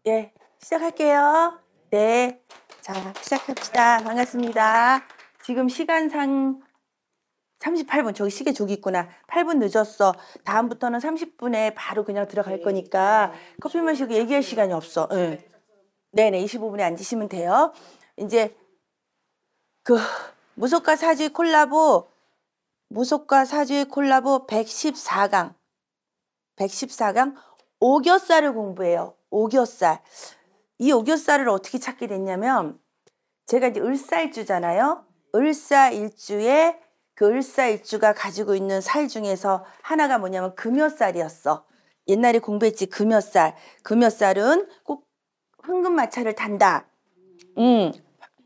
네, 시작할게요. 네, 자, 시작합시다. 반갑습니다. 지금 시간상 38분, 저기 시계 저기 있구나. 8분 늦었어. 다음부터는 30분에 바로 그냥 들어갈 거니까 커피 마시고 얘기할 시간이 없어. 응. 네네, 25분에 앉으시면 돼요. 이제 그 무속과 사주의 콜라보 114강 오겹살을 공부해요. 오겹살. 이 오겹살을 어떻게 찾게 됐냐면 제가 이제 을사일주잖아요. 을사일주에 그 을사일주가 가지고 있는 살 중에서 하나가 뭐냐면 금요살이었어. 옛날에 공부했지. 금요살은 꼭 황금마차를 탄다.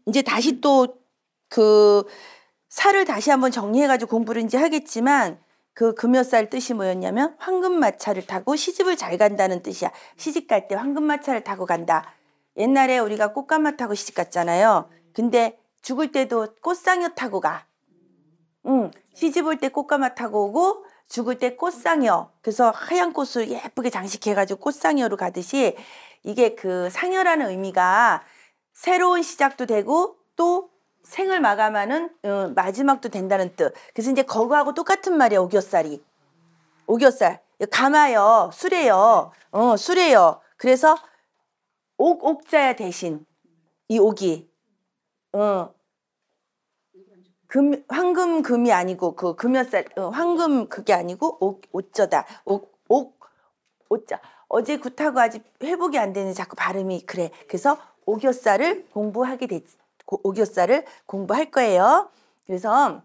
이제 다시 또 그 살을 다시 한번 정리해가지고 공부를 이제 하겠지만 그 금요살 뜻이 뭐였냐면 황금마차를 타고 시집을 잘 간다는 뜻이야. 시집 갈 때 황금마차를 타고 간다. 옛날에 우리가 꽃가마 타고 시집 갔잖아요. 근데 죽을 때도 꽃상여 타고 가. 시집 올 때 꽃가마 타고 오고 죽을 때 꽃상여. 그래서 하얀 꽃을 예쁘게 장식해가지고 꽃상여로 가듯이 이게 그 상여라는 의미가 새로운 시작도 되고 또 생을 마감하는 마지막도 된다는 뜻. 그래서 이제 거구하고 똑같은 말이야. 오겹살이. 오겹살. 가마요. 수레요. 수레요. 그래서 옥자야 대신 이 옥이 황금금이 아니고 그 금요살 황금 그게 아니고 옥저다. 옥자. 어제 굿하고 아직 회복이 안 되는 자꾸 발음이 그래. 그래서 오겹살을 공부할 거예요. 그래서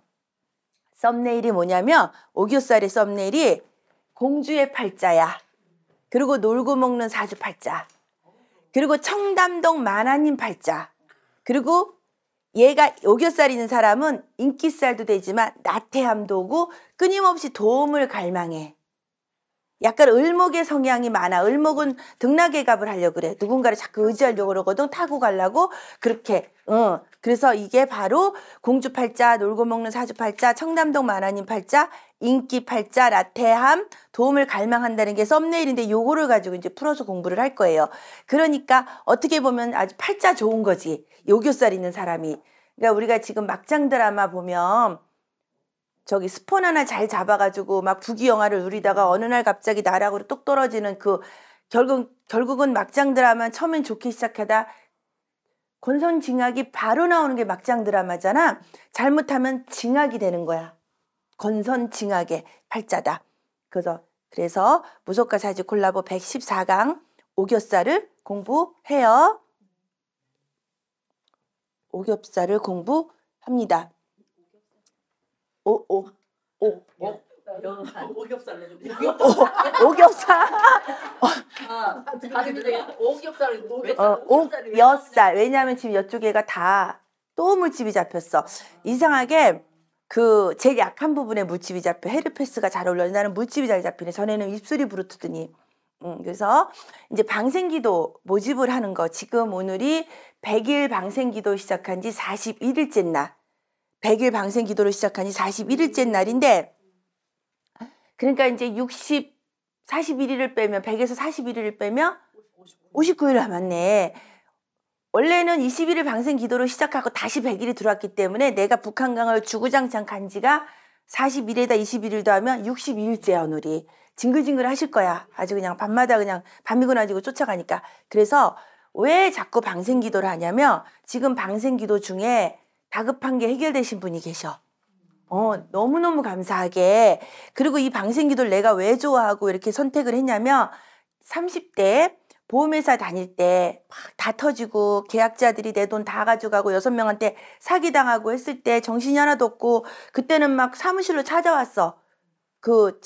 썸네일이 뭐냐면 오겹살의 썸네일이 공주의 팔자야. 그리고 놀고 먹는 사주팔자. 그리고 청담동 만화님 팔자. 그리고 얘가 오겹살 있는 사람은 인기살도 되지만 나태함도 오고 끊임없이 도움을 갈망해. 약간 을목의 성향이 많아. 을목은 등락예갑을 하려고 그래. 누군가를 자꾸 의지하려고 그러거든. 타고 가려고. 그렇게. 그래서 이게 바로 공주팔자, 놀고 먹는 사주팔자, 청담동 만화님 팔자, 인기팔자, 나태함, 도움을 갈망한다는 게 썸네일인데 요거를 가지고 이제 풀어서 공부를 할 거예요. 그러니까 어떻게 보면 아주 팔자 좋은 거지. 오겹살 있는 사람이. 그러니까 우리가 지금 막장 드라마 보면 저기 스폰 하나 잘 잡아가지고 막 부귀영화를 누리다가 어느 날 갑자기 나락으로 똑 떨어지는 그 결국은 막장 드라마 처음엔 좋게 시작하다 권선징악이 바로 나오는 게 막장 드라마잖아. 잘못하면 징악이 되는 거야. 권선징악의 팔자다. 그래서 무속과 사주 콜라보 114강 오겹살을 공부해요. 오겹살을 공부합니다. 오겹살. 오겹살. 왜냐하면 지금 이쪽에가 다 또 물집이 잡혔어. 이상하게 그 제일 약한 부분에 물집이 잡혀. 헤르페스가 잘 올려. 나는 물집이 잘 잡히네. 전에는 입술이 부르트더니. 그래서 이제 방생기도 모집을 하는 거. 지금 오늘이 100일 방생기도 시작한 지 41일째 날. 100일 방생기도를 시작한 지 41일째 날인데 그러니까 이제 41일을 빼면 100에서 41일을 빼면 59일 남았네. 원래는 21일 방생기도를 시작하고 다시 100일이 들어왔기 때문에 내가 북한강을 주구장창 간 지가 41일에다 21일도 하면 62일째야 오늘이. 징글징글 하실 거야. 아주 그냥 밤마다 그냥 밤이고 나지고 쫓아가니까. 그래서 왜 자꾸 방생기도를 하냐면 지금 방생기도 중에 다급한 게 해결되신 분이 계셔. 너무너무 감사하게. 그리고 이 방생기도를 내가 왜 좋아하고 이렇게 선택을 했냐면 30대 보험회사 다닐 때 막 다 터지고 계약자들이 내 돈 다 가져가고 6명한테 사기당하고 했을 때 정신이 하나도 없고 그때는 막 사무실로 찾아왔어. 그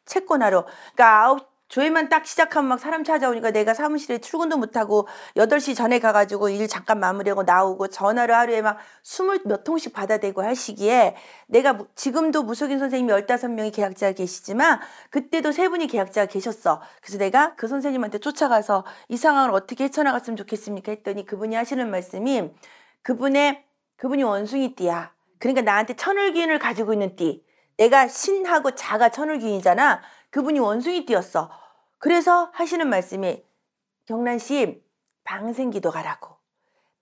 채권하러. 그러니까 조회만 딱 시작하면 막 사람 찾아오니까 내가 사무실에 출근도 못하고 8시 전에 가가지고 일 잠깐 마무리하고 나오고 전화를 하루에 막 20몇 통씩 받아대고 할 시기에 내가 지금도 무속인 선생님이 15명이 계약자가 계시지만 그때도 3분이 계약자가 계셨어. 그래서 내가 그 선생님한테 쫓아가서 이 상황을 어떻게 헤쳐나갔으면 좋겠습니까 했더니 그분이 하시는 말씀이 그분이 원숭이띠야. 그러니까 나한테 천을기운을 가지고 있는 띠. 내가 신하고 자가 천을기운이잖아. 그분이 원숭이띠였어. 그래서 하시는 말씀이 경란씨 방생기도 가라고.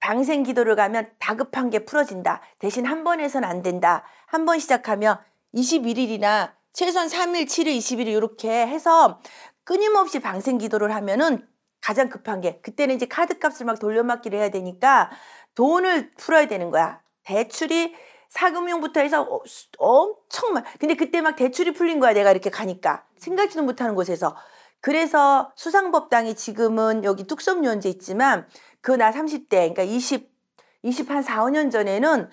방생기도를 가면 다급한 게 풀어진다. 대신 한 번 해서는 안 된다. 한 번 시작하면 21일이나 최소한 3일, 7일, 20일 이렇게 해서 끊임없이 방생기도를 하면은 가장 급한 게 그때는 이제 카드값을 막 돌려막기를 해야 되니까 돈을 풀어야 되는 거야. 대출이 사금융부터 해서 엄청 많. 근데 그때 막 대출이 풀린 거야. 내가 이렇게 가니까 생각지도 못하는 곳에서. 그래서 수상법당이 지금은 여기 뚝섬유원지에 있지만 그 나 30대 그러니까 20 한 4, 5년 전에는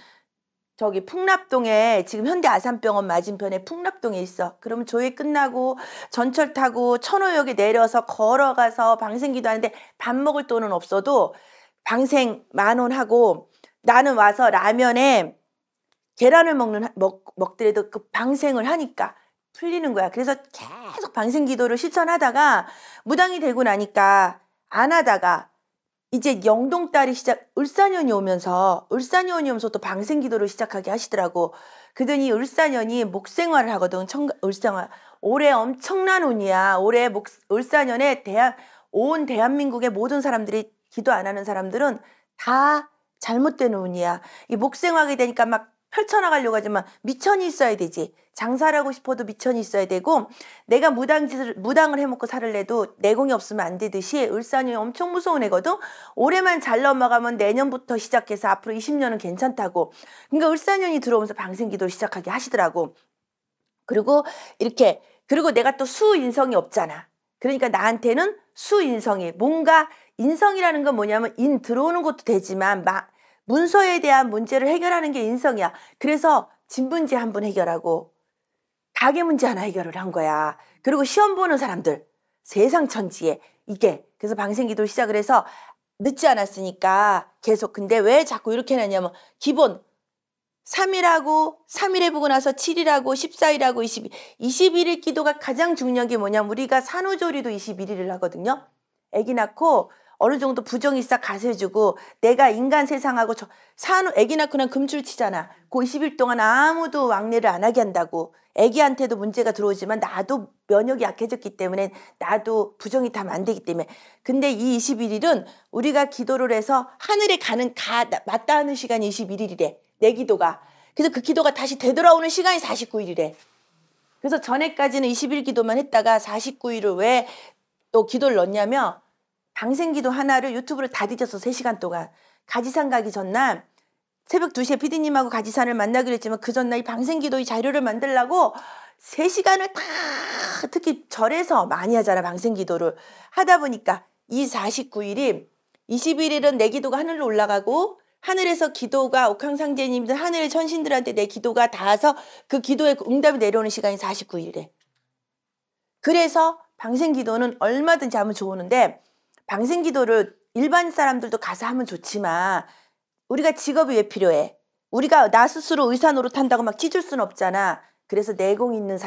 저기 풍납동에 지금 현대 아산병원 맞은편에 풍납동에 있어. 그러면 조회 끝나고 전철 타고 천호역에 내려서 걸어가서 방생기도 하는데 밥 먹을 돈은 없어도 방생 10,000원 하고 나는 와서 라면에 계란을 먹더라도 그 방생을 하니까 풀리는 거야. 그래서 계속 방생기도를 실천하다가 무당이 되고 나니까 안 하다가 이제 영동딸이 을사년이 오면서 또 방생기도를 시작하게 하시더라고. 그러더니 을사년이 목생활을 하거든. 을생활. 올해 엄청난 운이야. 올해 을사년에 온 대한민국의 모든 사람들이 기도 안 하는 사람들은 다 잘못된 운이야. 이 목생하게 되니까 막 펼쳐나가려고 하지만 미천이 있어야 되지. 장사를 하고 싶어도 미천이 있어야 되고 내가 무당을 해먹고 살을래도 내공이 없으면 안 되듯이 을사년이 엄청 무서운 애거든. 올해만 잘 넘어가면 내년부터 시작해서 앞으로 20년은 괜찮다고. 그러니까 을사년이 들어오면서 방생기도를 시작하게 하시더라고. 그리고 내가 또 수인성이 없잖아. 그러니까 나한테는 수인성이 뭔가 인성이라는 건 뭐냐면 인 들어오는 것도 되지만 문서에 대한 문제를 해결하는 게 인성이야. 그래서 집 문제 한 번 해결하고 가게 문제 하나 해결을 한 거야. 그리고 시험 보는 사람들 세상 천지에 이게 그래서 방생기도를 시작을 해서 늦지 않았으니까 계속. 근데 왜 자꾸 이렇게 해놨냐면 기본 3일하고 3일 해보고 나서 7일하고 14일하고 21일 기도가 가장 중요한 게 뭐냐면 우리가 산후조리도 21일을 하거든요. 아기 낳고 어느 정도 부정이 싹 가세주고 내가 인간 세상하고 아기 낳고 난 금줄 치잖아. 그 20일 동안 아무도 왕래를 안 하게 한다고. 아기한테도 문제가 들어오지만 나도 면역이 약해졌기 때문에 나도 부정이 다 안 되기 때문에. 근데 이 21일은 우리가 기도를 해서 하늘에 맞닿아 하는 시간이 21일이래. 내 기도가. 그래서 그 기도가 다시 되돌아오는 시간이 49일이래. 그래서 전에까지는 20일 기도만 했다가 49일을 왜 또 기도를 넣냐면 방생기도 하나를 유튜브를 다 뒤져서 3시간 동안 가지산 가기 전날 새벽 2시에 피디님하고 가지산을 만나기로 했지만 그 전날 이 방생기도 이 자료를 만들려고 3시간을 다 특히 절에서 많이 하잖아. 방생기도를 하다 보니까 이 49일이 21일은 내 기도가 하늘로 올라가고 하늘에서 기도가 옥황상제님들 하늘의 천신들한테 내 기도가 닿아서 그 기도의 응답이 내려오는 시간이 49일이래. 그래서 방생기도는 얼마든지 하면 좋은데 방생기도를 일반 사람들도 가서 하면 좋지만 우리가 직업이 왜 필요해? 우리가 나 스스로 의사 노릇한다고 막 찢을 수는 없잖아. 그래서 내공이 있는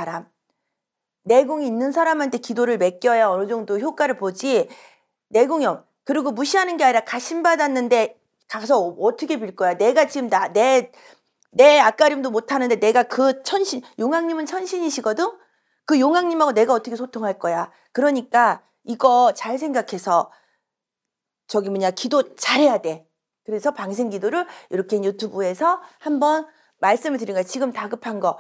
사람한테 기도를 맡겨야 어느 정도 효과를 보지. 내공형. 그리고 무시하는 게 아니라 가신 받았는데 가서 어떻게 빌 거야? 내가 지금 내 앞가림도 못하는데 내가 그 천신, 용왕님은 천신이시거든? 그 용왕님하고 내가 어떻게 소통할 거야? 그러니까 이거 잘 생각해서 기도 잘해야 돼. 그래서 방생기도를 이렇게 유튜브에서 한번 말씀을 드린 거야. 지금 다급한 거.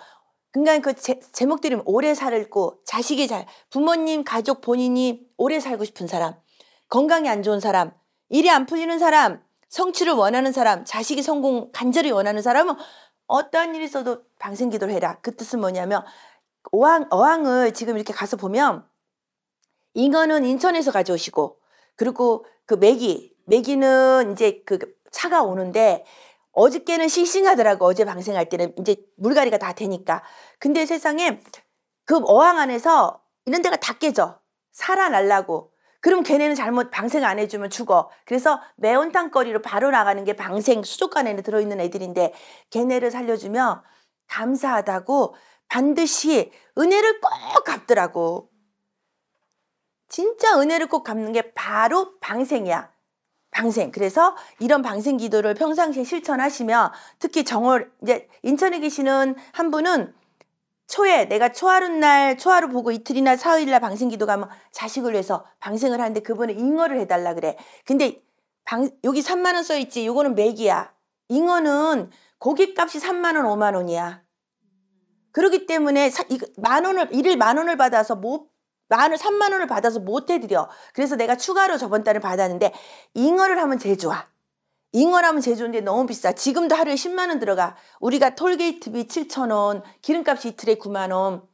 그러니까 그 제목 들으면 오래 살고 부모님, 가족, 본인이 오래 살고 싶은 사람, 건강이 안 좋은 사람, 일이 안 풀리는 사람, 성취를 원하는 사람, 자식이 성공 간절히 원하는 사람은 어떠한 일이 있어도 방생기도를 해라. 그 뜻은 뭐냐면 어항을 지금 이렇게 가서 보면 잉어는 인천에서 가져오시고 그리고 그 메기는 이제 그 차가 오는데 어저께는 싱싱하더라고. 어제 방생할 때는 이제 물갈이가 다 되니까. 근데 세상에 그 어항 안에서 이런 데가 다 깨져. 살아날라고. 그럼 걔네는 잘못 방생 안 해주면 죽어. 그래서 매운탕거리로 바로 나가는 게 방생 수족관 안에 들어있는 애들인데 걔네를 살려주면 감사하다고 반드시 은혜를 꼭 갚더라고. 진짜 은혜를 꼭 갚는 게 바로 방생이야. 방생. 그래서 이런 방생 기도를 평상시에 실천하시면 특히 이제 인천에 계시는 한 분은 초에 내가 초하룻날 초하루 보고 이틀이나 사흘이나 방생기도 가면 자식을 위해서 방생을 하는데 그분은 잉어를 해달라 그래. 근데 여기 3만 원 써있지. 요거는 맥이야. 잉어는 고깃값이 3만 원 5만 원이야. 그렇기 때문에 일일 만 원을 받아서 3만 원을 받아서 못 해드려. 그래서 내가 추가로 저번 달에 받았는데 잉어를 하면 제일 좋아. 잉어라면 제일 좋은데 너무 비싸. 지금도 하루에 10만 원 들어가. 우리가 톨게이트비 7천 원, 기름값이 이틀에 9만 원.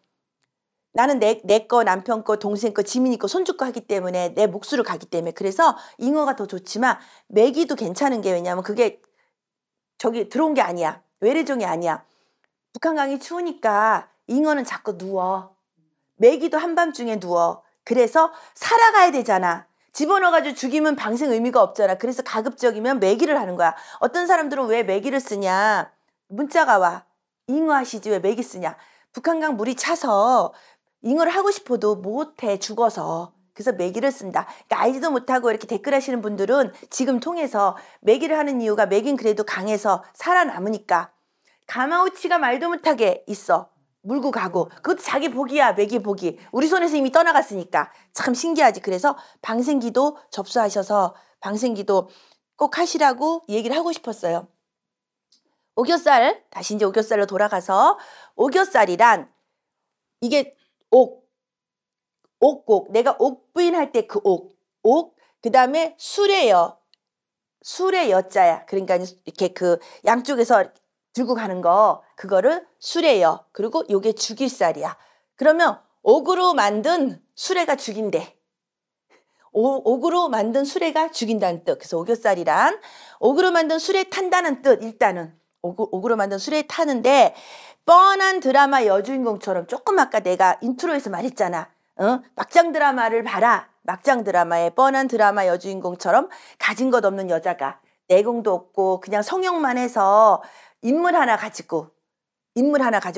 나는 내 거, 남편 거, 동생 거, 지민이 거, 손주 거 하기 때문에 내 몫으로 가기 때문에 그래서 잉어가 더 좋지만 메기도 괜찮은 게 왜냐면 그게 저기 들어온 게 아니야. 외래종이 아니야. 북한강이 추우니까 잉어는 자꾸 누워. 메기도 한밤중에 누워. 그래서 살아가야 되잖아. 집어넣어가지고 죽이면 방생 의미가 없잖아. 그래서 가급적이면 메기를 하는 거야. 어떤 사람들은 왜 메기를 쓰냐. 문자가 와. 잉어 하시지 왜 메기 쓰냐. 북한강 물이 차서 잉어를 하고 싶어도 못해 죽어서. 그래서 메기를 쓴다. 그러니까 알지도 못하고 이렇게 댓글 하시는 분들은 지금 통해서 메기를 하는 이유가 메긴 그래도 강에서 살아남으니까. 가마우치가 말도 못하게 있어. 물고 가고 그것도 자기 복이야. 메기 복이. 우리 손에서 이미 떠나갔으니까. 참 신기하지. 그래서 방생기도 접수하셔서 방생기도 꼭 하시라고 얘기를 하고 싶었어요. 오겹살, 다시 이제 오겹살로 돌아가서 오겹살이란 이게 옥곡. 내가 옥부인 할 때 그 옥. 그 다음에 술의 여자야. 그러니까 이렇게 그 양쪽에서 들고 가는 거 그거를 수레여. 그리고 요게 죽일살이야. 그러면 옥으로 만든 수레가 죽인대. 옥으로 만든 수레가 죽인다는 뜻. 그래서 오겹살이란 옥으로 만든 수레 탄다는 뜻. 일단은 옥으로 만든 수레 타는데 뻔한 드라마 여주인공처럼 조금 아까 내가 인트로에서 말했잖아. 막장 드라마를 봐라. 막장 드라마에 뻔한 드라마 여주인공처럼 가진 것 없는 여자가 내공도 없고 그냥 성형만 해서 인물 하나 가지고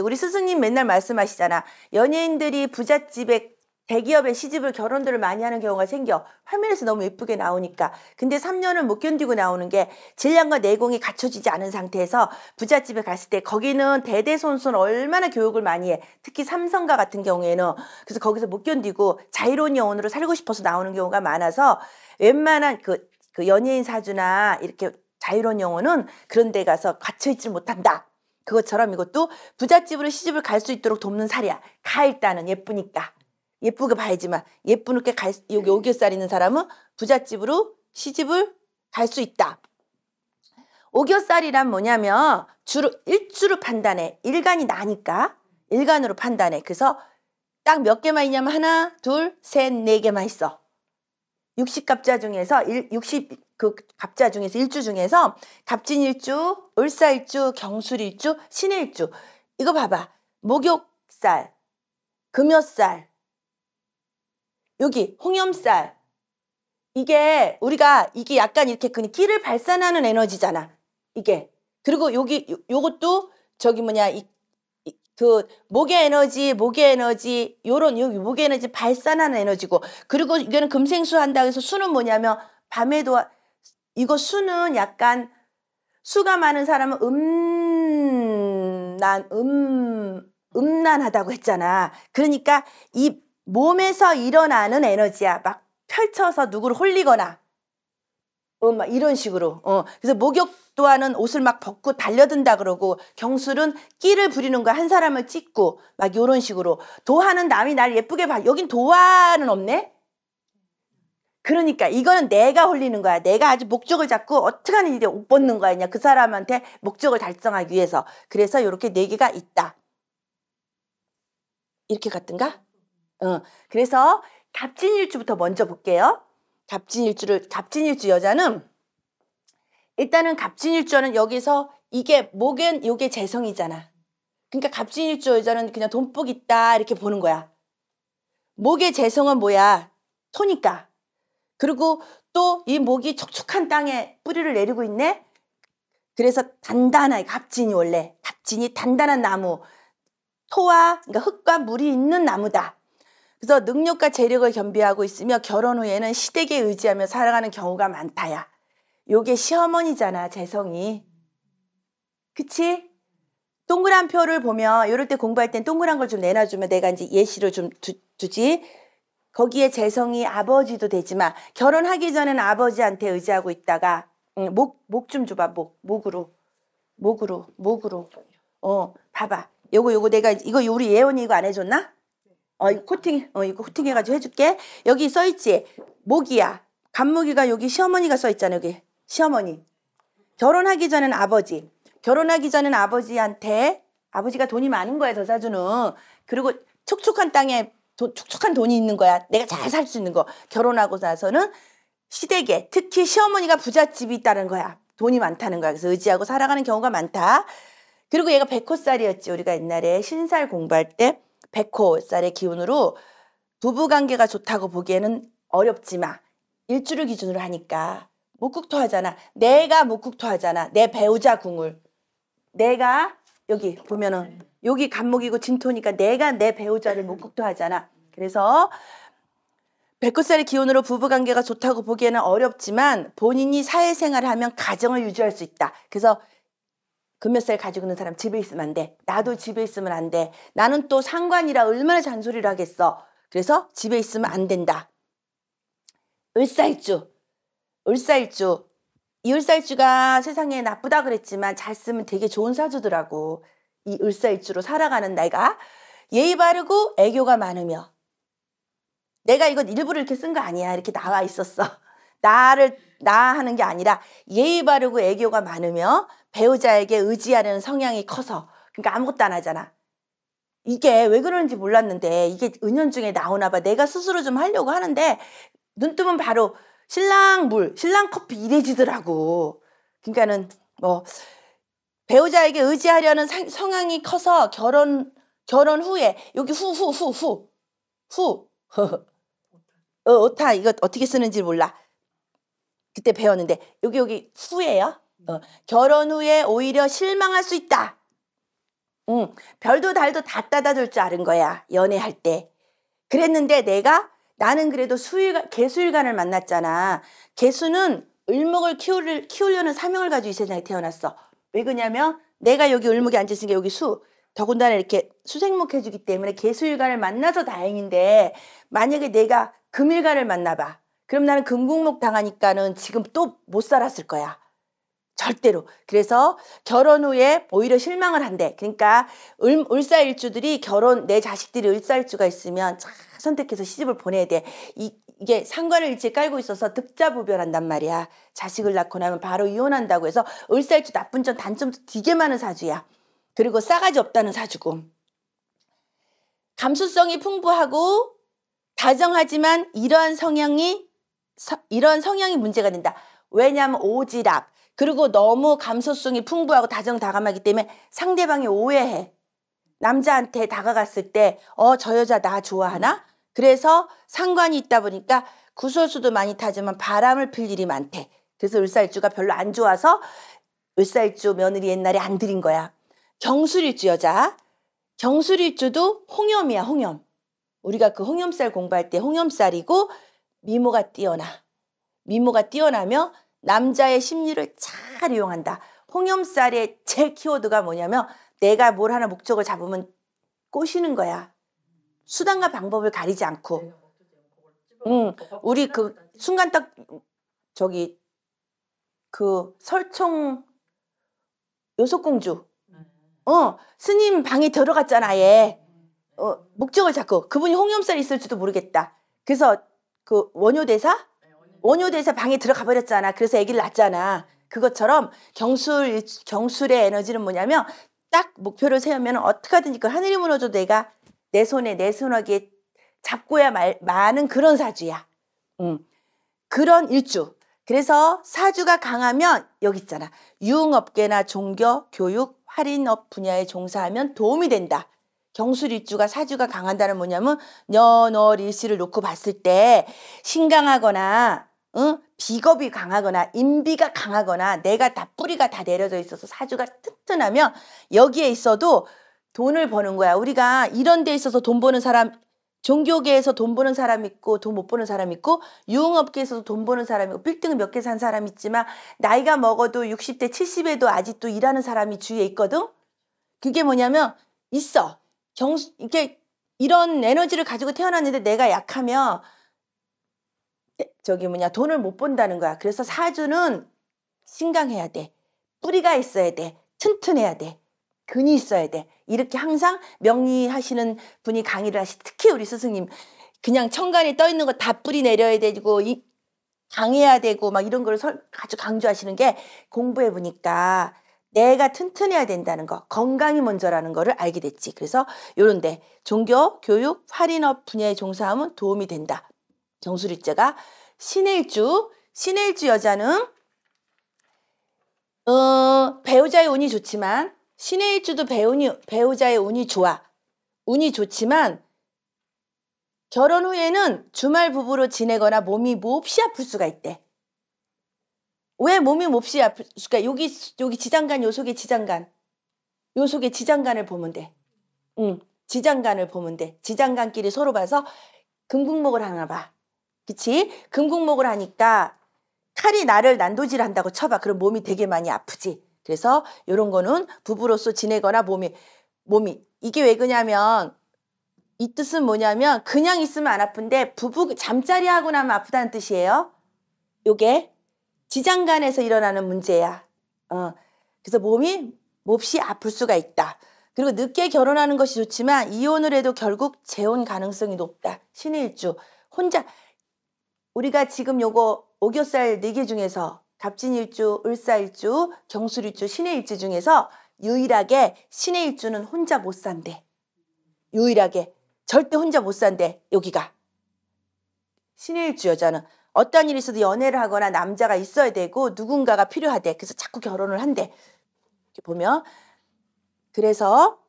우리 스승님 맨날 말씀하시잖아. 연예인들이 부잣집에 대기업에 시집을 결혼들을 많이 하는 경우가 생겨. 화면에서 너무 예쁘게 나오니까. 근데 3년을 못 견디고 나오는 게 질량과 내공이 갖춰지지 않은 상태에서 부잣집에 갔을 때 거기는 대대손손 얼마나 교육을 많이 해. 특히 삼성가 같은 경우에는. 그래서 거기서 못 견디고 자유로운 영혼으로 살고 싶어서 나오는 경우가 많아서 웬만한 그 연예인 사주나 이렇게 자유로운 영혼은 그런 데 가서 갇혀있지 못한다. 그것처럼 이것도 부잣집으로 시집을 갈 수 있도록 돕는 살이야. 가 일단은 예쁘니까. 예쁘게 봐야지만 예쁘게 여기 오겹살 있는 사람은 부잣집으로 시집을 갈 수 있다. 오겹살이란 뭐냐면 주로 일주로 판단해. 일간이 나니까 일간으로 판단해. 그래서 딱 몇 개만 있냐면 하나, 둘, 셋, 네 개만 있어. 60갑자 중에서 60갑자 중에서 일주 중에서 갑진일주, 을사일주, 경술일주, 신일주. 이거 봐봐. 목욕살, 금요살, 여기 홍염살. 이게 우리가 이게 약간 이렇게 그냥 끼를 발산하는 에너지잖아. 이게. 그리고 요것도 저기 뭐냐 그 목의 에너지 요런 여기 목의 에너지 발산하는 에너지고 그리고 이거는 금생수 한다고 해서 수는 뭐냐면 밤에도 이거 수는 약간 수가 많은 사람은 음란하다고 했잖아. 그러니까 이 몸에서 일어나는 에너지야. 막 펼쳐서 누구를 홀리거나 막 이런 식으로. 그래서 목욕도 하는 옷을 막 벗고 달려든다 그러고 경술은 끼를 부리는 거야. 한 사람을 찍고 막 이런 식으로. 도화는 남이 날 예쁘게 봐. 여긴 도화는 없네. 그러니까 이거는 내가 홀리는 거야. 내가 아주 목적을 잡고 어떻게 하는 일에 옷 벗는 거야. 그냥 그 사람한테 목적을 달성하기 위해서. 그래서 이렇게 4개가 있다. 이렇게 같은가? 그래서 갑진일주부터 먼저 볼게요. 갑진일주 여자는 일단은 갑진일주는 여기서 이게 목엔 요게 재성이잖아. 그러니까 갑진일주 여자는 그냥 돈복 있다 이렇게 보는 거야. 목의 재성은 뭐야? 토니까. 그리고 또 이 목이 촉촉한 땅에 뿌리를 내리고 있네. 그래서 단단하게 갑진이 단단한 나무. 토와 그러니까 흙과 물이 있는 나무다. 그래서 능력과 재력을 겸비하고 있으며 결혼 후에는 시댁에 의지하며 살아가는 경우가 많다야. 요게 시어머니잖아, 재성이. 그치? 동그란 표를 보면 이럴 때 공부할 땐 동그란 걸 좀 내놔주면 내가 이제 예시로 좀 두지. 거기에 재성이 아버지도 되지만 결혼하기 전에는 아버지한테 의지하고 있다가 목 좀 줘봐. 목으로. 봐봐. 요거 내가 이거 우리 예원이 이거 안 해줬나? 이거 코팅 해가지고 해줄게. 여기 써있지? 목이야. 간목이가 여기 시어머니가 써있잖아. 여기 시어머니. 결혼하기 전에는 아버지. 결혼하기 전에는 아버지한테 아버지가 돈이 많은 거야. 저 사주는. 그리고 촉촉한 땅에 촉촉한 돈이 있는 거야. 내가 잘 살 수 있는 거. 결혼하고 나서는 시댁에 특히 시어머니가 부잣집이 있다는 거야. 돈이 많다는 거야. 그래서 의지하고 살아가는 경우가 많다. 그리고 얘가 백호살이었지. 우리가 옛날에 신살 공부할 때 백호살의 기운으로 부부관계가 좋다고 보기에는 어렵지만 일주를 기준으로 하니까 목국토하잖아. 내가 목국토하잖아. 내 배우자 궁을. 내가 여기 보면은 여기 간목이고 진토니까 내가 내 배우자를 목국토하잖아. 그래서 백호살의 기운으로 부부관계가 좋다고 보기에는 어렵지만 본인이 사회생활을 하면 가정을 유지할 수 있다. 그래서 금몇살 가지고 있는 사람 집에 있으면 안 돼. 나도 집에 있으면 안 돼. 나는 또 상관이라 얼마나 잔소리를 하겠어. 그래서 집에 있으면 안 된다. 을사일주. 이 을사일주가 세상에 나쁘다 그랬지만 잘 쓰면 되게 좋은 사주더라고. 이 을사일주로 살아가는 내가 예의 바르고 애교가 많으며 내가 이거 일부러 이렇게 쓴 거 아니야. 이렇게 나와 있었어. 나 하는 게 아니라 예의 바르고 애교가 많으며 배우자에게 의지하는 성향이 커서 그러니까 아무것도 안 하잖아. 이게 왜 그러는지 몰랐는데 이게 은연중에 나오나 봐. 내가 스스로 좀 하려고 하는데 눈 뜨면 바로 신랑 물, 신랑 커피 이래지더라고. 그러니까는 뭐 배우자에게 의지하려는 성향이 커서 결혼 후에 여기 후 오타 이거 어떻게 쓰는지 몰라. 그때 배웠는데 여기 후예요. 결혼 후에 오히려 실망할 수 있다. 별도 달도 다 따다 줄 줄 아는 거야. 연애할 때. 그랬는데 나는 그래도 개수일간을 만났잖아. 개수는 을목을 키우려는 사명을 가지고 이 세상에 태어났어. 왜 그러냐면 내가 여기 을목에 앉아있으니까 여기 더군다나 이렇게 수생목 해주기 때문에 개수일간을 만나서 다행인데 만약에 내가 금일간을 만나봐. 그럼 나는 금국목 당하니까는 지금 또 못 살았을 거야. 절대로. 그래서 결혼 후에 오히려 실망을 한대. 그러니까 을사일주들이 내 자식들이 을사일주가 있으면 잘 선택해서 시집을 보내야 돼. 이게 상관을 일찍 깔고 있어서 득자부별한단 말이야. 자식을 낳고 나면 바로 이혼한다고 해서 을사일주 나쁜 점 단점도 되게 많은 사주야. 그리고 싸가지 없다는 사주고. 감수성이 풍부하고 다정하지만 이러한 성향이 문제가 된다. 왜냐하면 오지랖. 그리고 너무 감수성이 풍부하고 다정다감하기 때문에 상대방이 오해해. 남자한테 다가갔을 때 저 여자 나 좋아하나? 그래서 상관이 있다 보니까 구설수도 많이 타지만 바람을 필 일이 많대. 그래서 을사일주가 별로 안 좋아서 을사일주 며느리 옛날에 안 들인 거야. 경술일주 여자. 경술일주도 홍염이야. 홍염. 우리가 그 홍염살 공부할 때 홍염살이고 미모가 뛰어나며 남자의 심리를 잘 이용한다. 홍염살의 제 키워드가 뭐냐면 내가 뭘 하나 목적을 잡으면 꼬시는 거야. 수단과 방법을 가리지 않고. 우리 그 순간 딱 그 설총 요속공주. 스님 방에 들어갔잖아. 얘. 목적을 잡고 그분이 홍염살이 있을지도 모르겠다. 그래서 그 원효대사 방에 들어가 버렸잖아. 그래서 아기를 낳았잖아. 그것처럼 경술의 에너지는 뭐냐면 딱 목표를 세우면 어떻게 하든지 그 하늘이 무너져도 내가 내 손아귀에 잡고야 마는 그런 사주야. 그런 일주. 그래서 사주가 강하면 여기 있잖아. 유흥업계나 종교, 교육, 할인업 분야에 종사하면 도움이 된다. 경술일주가 사주가 강한다는 뭐냐면 년월일시를 놓고 봤을 때 신강하거나 비겁이 강하거나 인비가 강하거나 내가 다 뿌리가 다 내려져 있어서 사주가 튼튼하면 여기에 있어도 돈을 버는 거야. 우리가 이런 데 있어서 돈 버는 사람, 종교계에서 돈 버는 사람 있고 돈 못 버는 사람 있고 유흥업계에서도 돈 버는 사람 있고 빌딩을 몇 개 산 사람 있지만 나이가 먹어도 60대 70에도 아직도 일하는 사람이 주위에 있거든. 그게 뭐냐면 있어. 이렇게 이런 에너지를 가지고 태어났는데 내가 약하면 돈을 못 번다는 거야. 그래서 사주는 신강해야 돼. 뿌리가 있어야 돼. 튼튼해야 돼. 근이 있어야 돼. 이렇게 항상 명리하시는 분이 강의를 특히 우리 스승님 그냥 천간에 떠 있는 거 다 뿌리 내려야 되고 강해야 되고 막 이런 걸 아주 강조하시는 게 공부해 보니까 내가 튼튼해야 된다는 거, 건강이 먼저라는 거를 알게 됐지. 그래서 요런데 종교, 교육, 할인업 분야에 종사하면 도움이 된다. 정수리째가 신의 일주 여자는 배우자의 운이 좋지만 신의 일주도 배우자의 운이 좋아. 운이 좋지만 결혼 후에는 주말 부부로 지내거나 몸이 몹시 아플 수가 있대. 왜 몸이 몹시 아플 수가? 여기 지장간, 요 속에 지장간. 요 속에 지장간을 보면 돼. 지장간을 보면 돼. 지장간끼리 서로 봐서 금국목을 하나 봐. 그치? 금국목을 하니까 칼이 나를 난도질한다고 쳐봐. 그럼 몸이 되게 많이 아프지. 그래서 이런 거는 부부로서 지내거나 몸이 이게 왜 그러냐면 이 뜻은 뭐냐면 그냥 있으면 안 아픈데 부부 잠자리 하고 나면 아프다는 뜻이에요. 요게 지장간에서 일어나는 문제야. 그래서 몸이 몹시 아플 수가 있다. 그리고 늦게 결혼하는 것이 좋지만 이혼을 해도 결국 재혼 가능성이 높다. 신의 일주 혼자 우리가 지금 요거 오교살 4개 중에서 갑진일주, 을사일주, 경술일주, 신의 일주 중에서 유일하게 신의 일주는 혼자 못 산대. 유일하게 절대 혼자 못 산대. 여기가 신의 일주 여자는 어떤 일이 있어도 연애를 하거나 남자가 있어야 되고 누군가가 필요하대. 그래서 자꾸 결혼을 한대. 이렇게 보면 그래서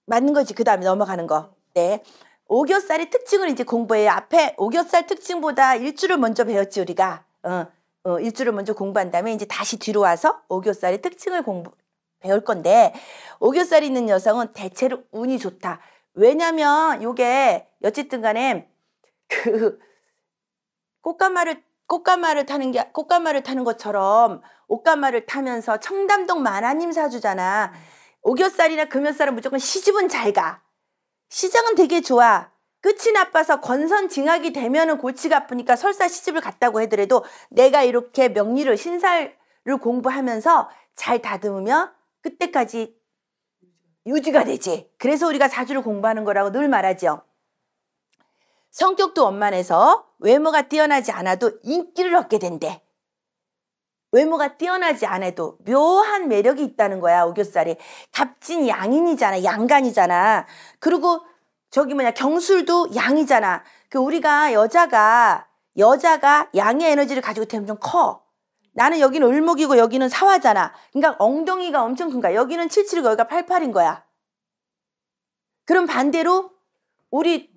맞는 거지. 그 다음에 넘어가는 거. 네. 오교살의 특징을 이제 공부해요. 앞에 오교살 특징보다 일주를 먼저 배웠지 우리가. 일주를 먼저 공부한 다음에 이제 다시 뒤로 와서 오교살의 특징을 배울 건데 오교살이 있는 여성은 대체로 운이 좋다. 왜냐면 요게 어쨌든 간에 그 꽃가마를 타는 것처럼 옷가마를 타면서 청담동 만화님 사주잖아. 오교살이나 금요살은 무조건 시집은 잘 가. 시장은 되게 좋아. 끝이 나빠서 권선징악이 되면은 골치가 아프니까 설사 시집을 갔다고 하더라도 내가 이렇게 명리를 신살을 공부하면서 잘 다듬으면 그때까지 유지가 되지. 그래서 우리가 사주를 공부하는 거라고 늘 말하죠. 성격도 원만해서 외모가 뛰어나지 않아도 인기를 얻게 된대. 외모가 뛰어나지 않아도 묘한 매력이 있다는 거야. 오교살이. 갑진 양인이잖아. 양간이잖아. 그리고 경술도 양이잖아. 우리가 여자가 양의 에너지를 가지고 되면 좀 커. 나는 여기는 을목이고 여기는 사화잖아. 그러니까 엉덩이가 엄청 큰 거야. 여기는 77이고 여기가 88인 거야. 그럼 반대로 우리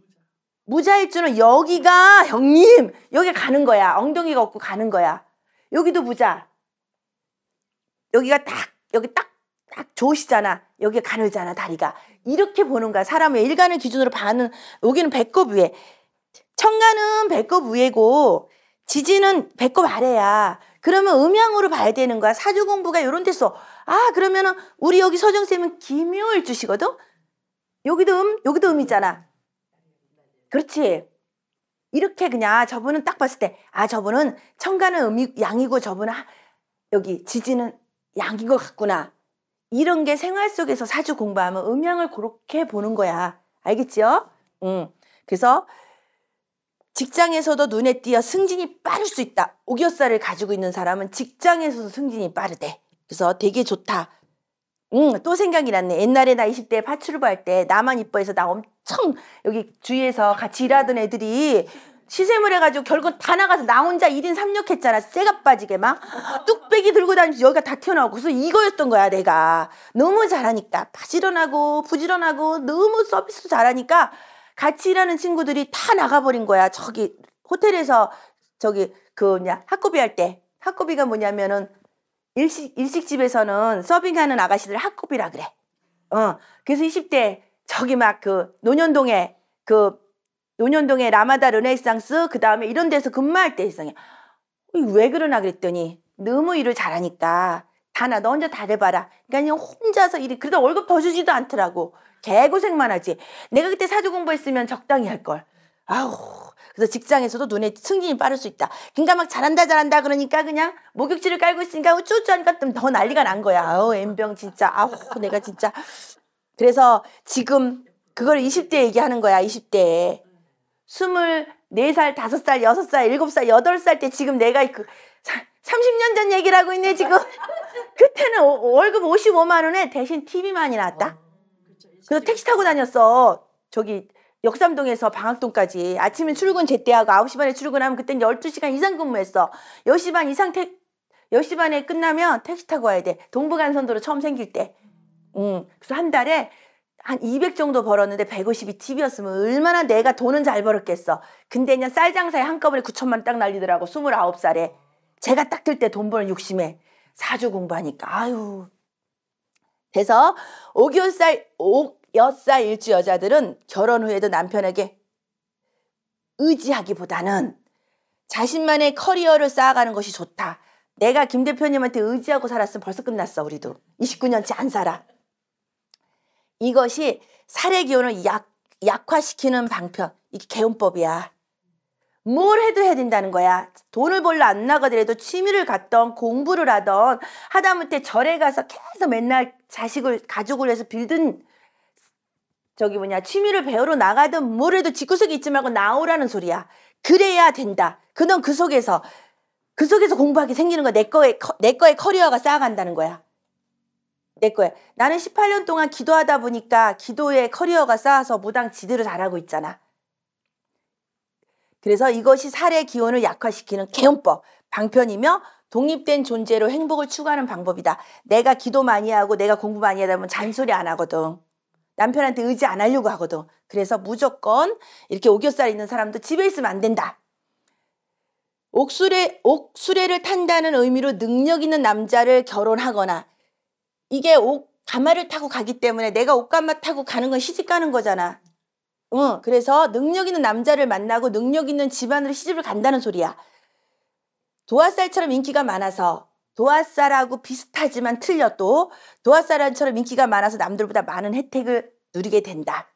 무자일주는 여기가 형님 여기 가는 거야. 엉덩이가 없고 가는 거야. 여기도 무자. 여기가 여기 딱 좋으시잖아. 여기가 가늘잖아, 다리가. 이렇게 보는 거야. 사람의 일간을 기준으로 봐는, 여기는 배꼽 위에. 청간은 배꼽 위에고, 지지는 배꼽 아래야. 그러면 음양으로 봐야 되는 거야. 사주 공부가 이런 데서. 그러면은, 우리 여기 서정쌤은 김요일주시거든? 여기도 음이잖아. 그렇지. 이렇게 그냥 저분은 딱 봤을 때, 저분은 청간은 양이고 저분은 여기 지지는 양인 것 같구나. 이런 게 생활 속에서 사주 공부하면 음양을 그렇게 보는 거야. 알겠죠? 그래서 직장에서도 눈에 띄어 승진이 빠를 수 있다. 오교살을 가지고 있는 사람은 직장에서도 승진이 빠르대. 그래서 되게 좋다. 또 생각이 났네. 옛날에 나 20대에 파출부 할 때 나만 이뻐해서 나 엄청 여기 주위에서 같이 일하던 애들이 시샘을 해가지고 결국 다 나가서 나 혼자 1인 3역 했잖아. 쇠가 빠지게 막 뚝배기 들고 다니면서 여기가 다 튀어나오고. 그래서 이거였던 거야. 내가 너무 잘하니까 부지런하고 너무 서비스도 잘하니까 같이 일하는 친구들이 다 나가버린 거야. 저기 호텔에서 학고비 할 때. 학고비가 뭐냐면은 일식집에서는 서빙하는 아가씨들 학고비라 그래. 그래서 20대 저기 막 논현동에 라마다 르네상스 그 다음에 이런 데서 근무할 때 이상해. 왜 그러나 그랬더니 너무 일을 잘하니까 다나 너 혼자 다 해봐라. 그러니까 그냥 혼자서 일이 그래도 월급 더 주지도 않더라고. 개고생만 하지. 내가 그때 사주 공부했으면 적당히 할 걸. 아우. 그래서 직장에서도 눈에 승진이 빠를 수 있다. 그러니까 막 잘한다 그러니까 그냥 목욕지를 깔고 있으니까 우쭈쭈 하니까 더 난리가 난 거야. 아우 엠병 진짜. 아우 내가 진짜. 그래서 지금 그걸 20대 얘기하는 거야. 20대에. 24살, 5살, 6살, 7살, 8살 때 지금 내가 그 30년 전 얘기를 하고 있네 지금. 그때는 월급 55만 원에 대신 TV만이 나왔다. 그래서 택시 타고 다녔어. 저기 역삼동에서 방학동까지. 아침에 출근 제때하고 9시 반에 출근하면 그때는 12시간 이상 근무했어. 10시 반 이상 10시 반에 끝나면 택시 타고 와야 돼. 동부간선도로 처음 생길 때. 그래서 한 달에 한 200 정도 벌었는데 150이 TV였으면 얼마나 내가 돈은 잘 벌었겠어. 근데 그냥 쌀 장사에 한꺼번에 9천만 원 딱 날리더라고. 29살에. 제가 딱 들 때 돈 버는 욕심에 사주 공부하니까. 아유. 그래서 5여살 일주 여자들은 결혼 후에도 남편에게 의지하기보다는 자신만의 커리어를 쌓아가는 것이 좋다. 내가 김 대표님한테 의지하고 살았으면 벌써 끝났어. 우리도 29년째 안 살아. 이것이 살의 기운을 약화시키는 방편. 이게 개운법이야. 뭘 해도 해야 된다는 거야. 돈을 벌러 안 나가더라도 취미를 갖던 공부를 하던 하다못해 절에 가서 계속 맨날 가족을 해서 빌든 취미를 배우러 나가든 뭘 해도 집구석에 있지 말고 나오라는 소리야. 그래야 된다. 그넌 그 속에서 공부하게 생기는 거야. 내 거의 커리어가 쌓아간다는 거야. 내 거야. 나는 18년 동안 기도하다 보니까 기도의 커리어가 쌓아서 무당 지대로 잘하고 있잖아. 그래서 이것이 살의 기운을 약화시키는 개운법, 방편이며 독립된 존재로 행복을 추구하는 방법이다. 내가 기도 많이 하고 내가 공부 많이 하다 보면 잔소리 안 하거든. 남편한테 의지 안 하려고 하거든. 그래서 무조건 이렇게 오겹살 있는 사람도 집에 있으면 안 된다. 옥수레를 탄다는 의미로 능력 있는 남자를 결혼하거나 이게 가마를 타고 가기 때문에 내가 옷가마 타고 가는 건 시집 가는 거잖아. 그래서 능력 있는 남자를 만나고 능력 있는 집안으로 시집을 간다는 소리야. 도화살처럼 인기가 많아서 도화살하고 비슷하지만 틀려도 도화살처럼 인기가 많아서 남들보다 많은 혜택을 누리게 된다.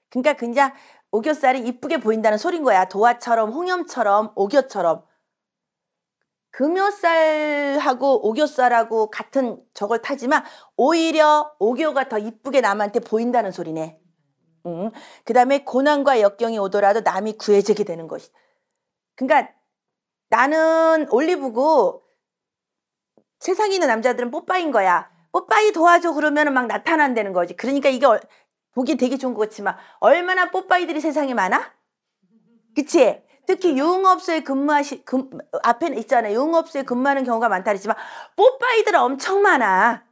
그러니까 그냥 오겹살이 이쁘게 보인다는 소린 거야. 도화처럼 홍염처럼 오겹처럼. 금요살하고 오겹살하고 같은 저걸 타지만 오히려 오겹가 더 이쁘게 남한테 보인다는 소리네. 그 다음에 고난과 역경이 오더라도 남이 구해주게 되는 것이. 그러니까 나는 올리브고 세상에 있는 남자들은 뽀빠이인 거야. 뽀빠이 도와줘 그러면 막 나타난다는 거지. 그러니까 이게 보기 되게 좋은 것 같지만 얼마나 뽀빠이들이 세상에 많아? 그치? 특히 유흥업소에 앞에 있잖아. 유흥업소에 근무하는 경우가 많다 그랬지만 뽀빠이들은 엄청 많아.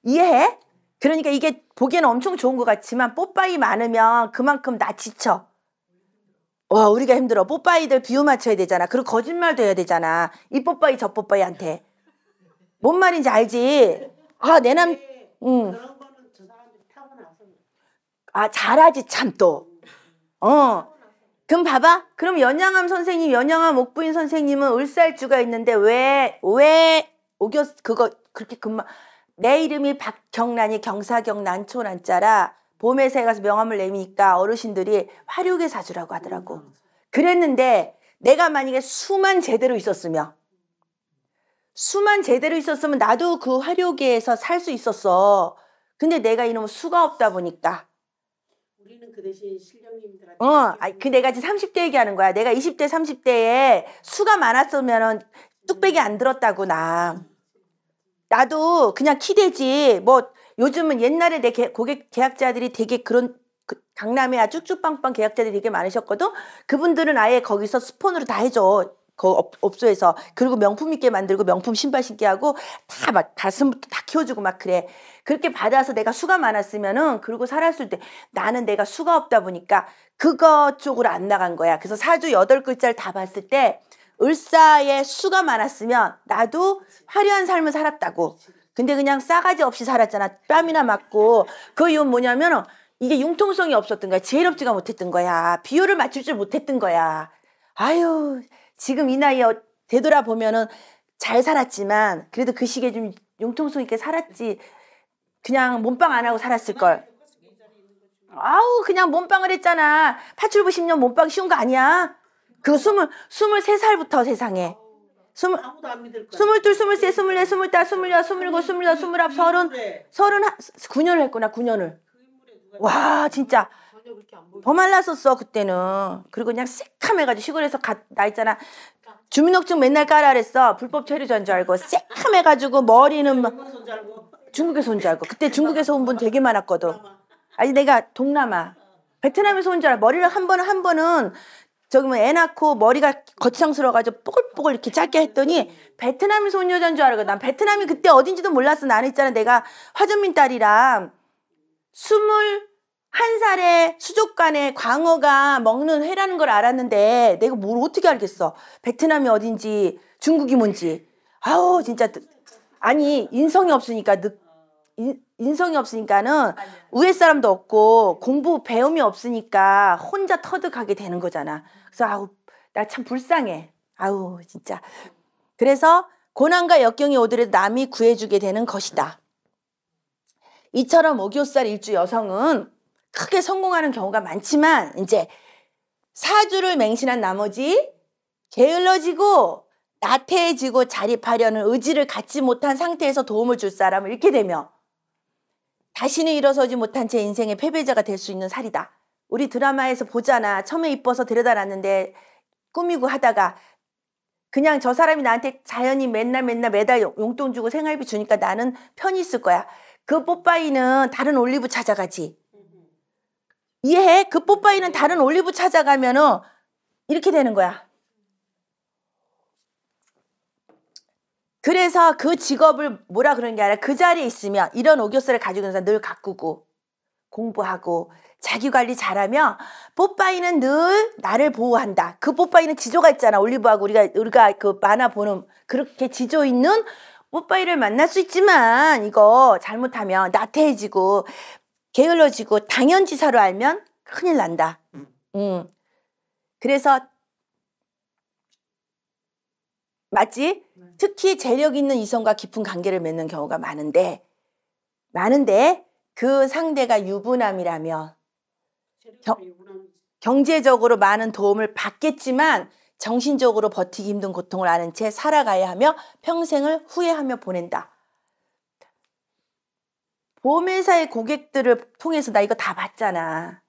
이해해? 그러니까 이게 보기에는 엄청 좋은 것 같지만 뽀빠이 많으면 그만큼 나 지쳐. 우리가 힘들어. 뽀빠이들 비유 맞춰야 되잖아. 그리고 거짓말도 해야 되잖아. 이 뽀빠이 저 뽀빠이한테. 뭔 말인지 알지? 내 그런 거는 저 사람들이 타고나서. 잘하지 참 또. 그럼 봐봐. 그럼 연양암 선생님, 연양암 옥부인 선생님은 을살주가 있는데 왜 그거 그렇게 내 이름이 박경란이 경사경 난초 난자라 봄에 새 가서 명함을 내미니까 어르신들이 화룡의 사주라고 하더라고. 그랬는데 내가 만약에 수만 제대로 있었으면 나도 그 화룡계에서 살 수 있었어. 근데 내가 이놈의 수가 없다 보니까 우리는 그 대신 신령님들한테 그 내가 지금 30대 얘기하는 거야. 내가 20대 30대에 수가 많았으면 뚝배기 안 들었다고 나도 그냥 키대지. 뭐 요즘은 옛날에 내 고객 계약자들이 되게 그런 강남에 쭉쭉빵빵 계약자들이 되게 많으셨거든. 그분들은 아예 거기서 스폰으로 다 해줘. 그 업소에서. 그리고 명품 있게 만들고 명품 신발 신게 하고 다 막 가슴부터 다 키워주고 막 그래. 그렇게 받아서 내가 수가 많았으면은 그리고 살았을 때 나는 내가 수가 없다 보니까 그거 쪽으로 안 나간 거야. 그래서 사주 8글자를 다 봤을 때 을사에 수가 많았으면 나도 화려한 삶을 살았다고. 근데 그냥 싸가지 없이 살았잖아. 뺨이나 맞고. 그 이유는 뭐냐면 이게 융통성이 없었던 거야. 지혜롭지가 못했던 거야. 비율을 맞출 줄 못했던 거야. 아유 지금 이 나이에 되돌아보면은 잘 살았지만 그래도 그 시기에 좀 융통성 있게 살았지. 그냥 몸빵 안 하고 살았을걸. 아우 그냥 몸빵을 했잖아. 파출부 10년 몸빵 쉬운 거 아니야. 그 23살부터 세상에. 아무도 안 믿을 거야. 22, 23, 24, 25, 26, 27, 28, 29, 30, 9년을 했구나. 9년을. 와 진짜 더 말랐었어 그때는. 그리고 그냥 새카매가지고 시골에서 나 있잖아. 주민등록증 맨날 깔아 그랬어. 불법 체류자인 줄 알고 새카매가지고 머리는 막 중국에서 온 줄 알고. 그때 중국에서 온 분 되게 많았거든. 아니 내가 동남아 베트남에서 온 줄 알고. 머리를 한 번은 저기 뭐 애 낳고 머리가 거창스러워가지고 뽀글뽀글 이렇게 짧게 했더니 베트남에서 온 여자인 줄 알고. 난 베트남이 그때 어딘지도 몰랐어. 나는 있잖아 내가 화전민 딸이랑 21살에 수족관에 광어가 먹는 회라는 걸 알았는데 내가 뭘 어떻게 알겠어. 베트남이 어딘지 중국이 뭔지. 아우 진짜. 아니 인성이 없으니까 인성이 없으니까는 위에 사람도 없고 공부 배움이 없으니까 혼자 터득하게 되는 거잖아. 그래서 아우 나 참 불쌍해. 아우 진짜. 그래서 고난과 역경이 오더라도 남이 구해주게 되는 것이다. 이처럼 오교살 일주 여성은 크게 성공하는 경우가 많지만 이제 사주를 맹신한 나머지 게을러지고 나태해지고 자립하려는 의지를 갖지 못한 상태에서 도움을 줄 사람을 잃게 되며 다시는 일어서지 못한 제 인생의 패배자가 될 수 있는 살이다. 우리 드라마에서 보잖아. 처음에 이뻐서 데려다 놨는데 꾸미고 하다가 그냥 저 사람이 나한테 자연히 맨날 매달 용돈 주고 생활비 주니까 나는 편히 있을 거야. 그 뽀빠이는 다른 올리브 찾아가지. 이해해? 그 뽀빠이는 다른 올리브 찾아가면은 이렇게 되는 거야. 그래서 그 직업을 뭐라 그러는 게 아니라 그 자리에 있으면 이런 오교살을 가지고 있는 사람 늘 가꾸고 공부하고 자기 관리 잘하면 뽀빠이는 늘 나를 보호한다. 그 뽀빠이는 지조가 있잖아. 올리브하고 우리가 그 만화 보는 그렇게 지조 있는 뽀빠이를 만날 수 있지만 이거 잘못하면 나태해지고 게을러지고 당연지사로 알면 큰일 난다. 그래서 맞지? 특히 재력 있는 이성과 깊은 관계를 맺는 경우가 많은데 그 상대가 유부남이라면 경제적으로 많은 도움을 받겠지만 정신적으로 버티기 힘든 고통을 아는 채 살아가야 하며 평생을 후회하며 보낸다. 보험회사의 고객들을 통해서 나 이거 다 봤잖아.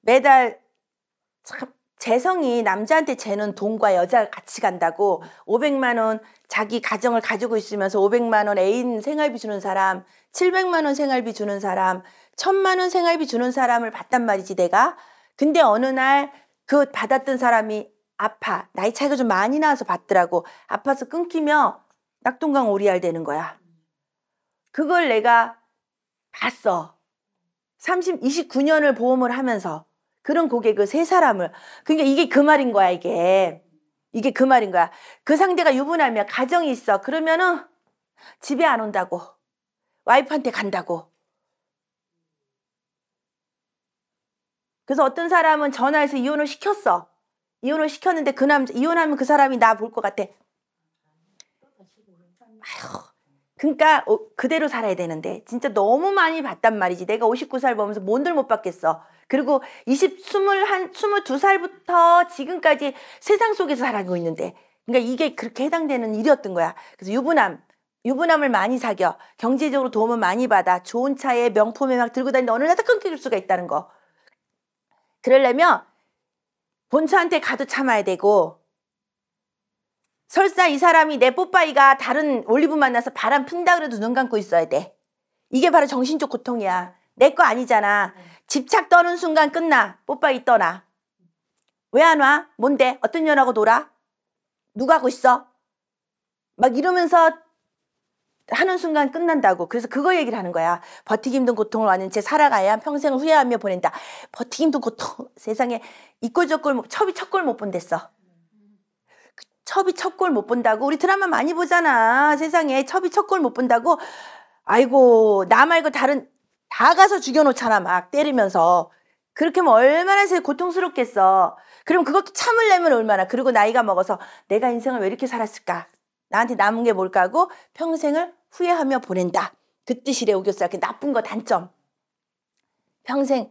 매달 참 재성이 남자한테 재는 돈과 여자가 같이 간다고 500만 원 자기 가정을 가지고 있으면서 500만 원 애인 생활비 주는 사람, 700만 원 생활비 주는 사람, 1000만 원 생활비 주는 사람을 봤단 말이지 내가. 근데 어느 날 그 받았던 사람이 아파. 나이 차이가 좀 많이 나서 받더라고. 아파서 끊기며 낙동강 오리알 되는 거야. 그걸 내가 봤어. 29년을 보험을 하면서. 그런 고객을 세 사람을. 그러니까 이게 그 말인 거야, 이게. 이게 그 말인 거야. 그 상대가 유부남이야. 가정이 있어. 그러면은 집에 안 온다고. 와이프한테 간다고. 그래서 어떤 사람은 전화해서 이혼을 시켰어. 이혼을 시켰는데 그 남자, 이혼하면 그 사람이 나 볼 것 같아. 아휴. 그러니까 그대로 살아야 되는데 진짜 너무 많이 봤단 말이지. 내가 59살 보면서 뭔들 못 봤겠어. 그리고 22살부터 지금까지 세상 속에서 살아가고 있는데 그러니까 이게 그렇게 해당되는 일이었던 거야. 그래서 유부남을 많이 사겨. 경제적으로 도움을 많이 받아. 좋은 차에 명품에 막 들고 다니는데 어느 날 딱 끊길 수가 있다는 거. 그러려면 본처한테 가도 참아야 되고 설사 이 사람이 내 뽀빠이가 다른 올리브 만나서 바람 핀다 그래도 눈 감고 있어야 돼. 이게 바로 정신적 고통이야. 내 거 아니잖아. 집착 떠는 순간 끝나. 뽀빠이 떠나. 왜 안 와? 뭔데? 어떤 년하고 놀아? 누가 하고 있어? 막 이러면서 하는 순간 끝난다고. 그래서 그거 얘기를 하는 거야. 버티기 힘든 고통을 아는 채 살아가야 평생을 후회하며 보낸다. 버티기 힘든 고통. 세상에 이꼴 저꼴 첩이 첫 꼴 못 본댔어. 첩이 첫 꼴 못 본다고. 우리 드라마 많이 보잖아. 세상에 첩이 첫 꼴 못 본다고. 아이고 나 말고 다른 다 가서 죽여놓잖아. 막 때리면서. 그렇게 하면 얼마나 제일 고통스럽겠어. 그럼 그것도 참으려면 얼마나. 그리고 나이가 먹어서 내가 인생을 왜 이렇게 살았을까? 나한테 남은 게 뭘까 하고 평생을 후회하며 보낸다. 그 뜻이래 오겹살. 그 나쁜 거 단점. 평생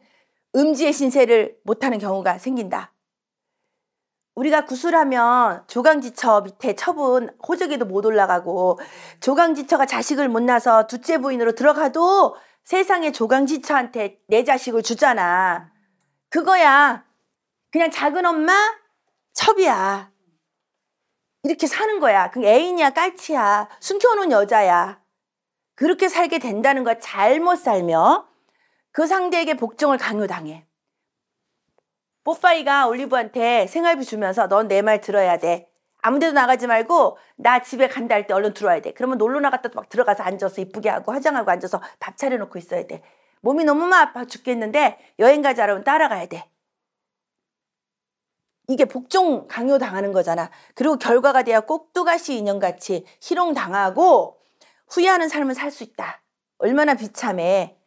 음지의 신세를 못하는 경우가 생긴다. 우리가 구술하면 조강지처 밑에 첩은 호적에도 못 올라가고 조강지처가 자식을 못 낳아서 둘째 부인으로 들어가도 세상에 조강지처한테 내 자식을 주잖아. 그거야. 그냥 작은 엄마 첩이야. 이렇게 사는 거야. 그 애인이야 깔치야. 숨겨놓은 여자야. 그렇게 살게 된다는 거야. 잘못 살며 그 상대에게 복종을 강요당해. 뽀빠이가 올리브한테 생활비 주면서 넌 내 말 들어야 돼. 아무데도 나가지 말고 나 집에 간다 할 때 얼른 들어와야 돼. 그러면 놀러 나갔다 막 들어가서 앉아서 이쁘게 하고 화장하고 앉아서 밥 차려놓고 있어야 돼. 몸이 너무 아파 죽겠는데 여행 가자라면 따라가야 돼. 이게 복종 강요당하는 거잖아. 그리고 결과가 돼야 꼭두가시 인형같이 희롱당하고 후회하는 삶을 살 수 있다. 얼마나 비참해.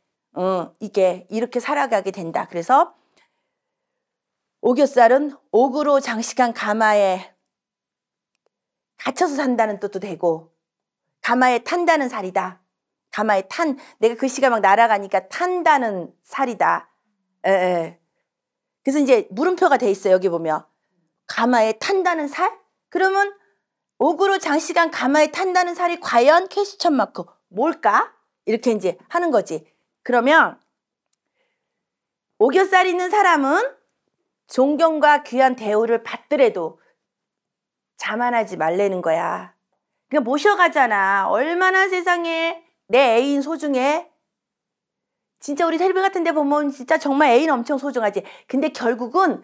이게 이렇게 살아가게 된다. 그래서 오겹살은 옥으로 장식한 가마에 갇혀서 산다는 뜻도 되고 가마에 탄다는 살이다. 가마에 탄, 내가 글씨가 막 날아가니까 탄다는 살이다. 그래서 이제 물음표가 돼 있어요. 여기 보면 가마에 탄다는 살? 그러면 옥으로 장식한 가마에 탄다는 살이 과연 퀘스천 마크 뭘까? 이렇게 이제 하는 거지. 그러면 오겹살 있는 사람은 존경과 귀한 대우를 받더라도 자만하지 말라는 거야. 그냥 모셔가잖아. 얼마나 세상에 내 애인 소중해. 진짜 우리 텔레비 같은 데 보면 진짜 정말 애인 엄청 소중하지. 근데 결국은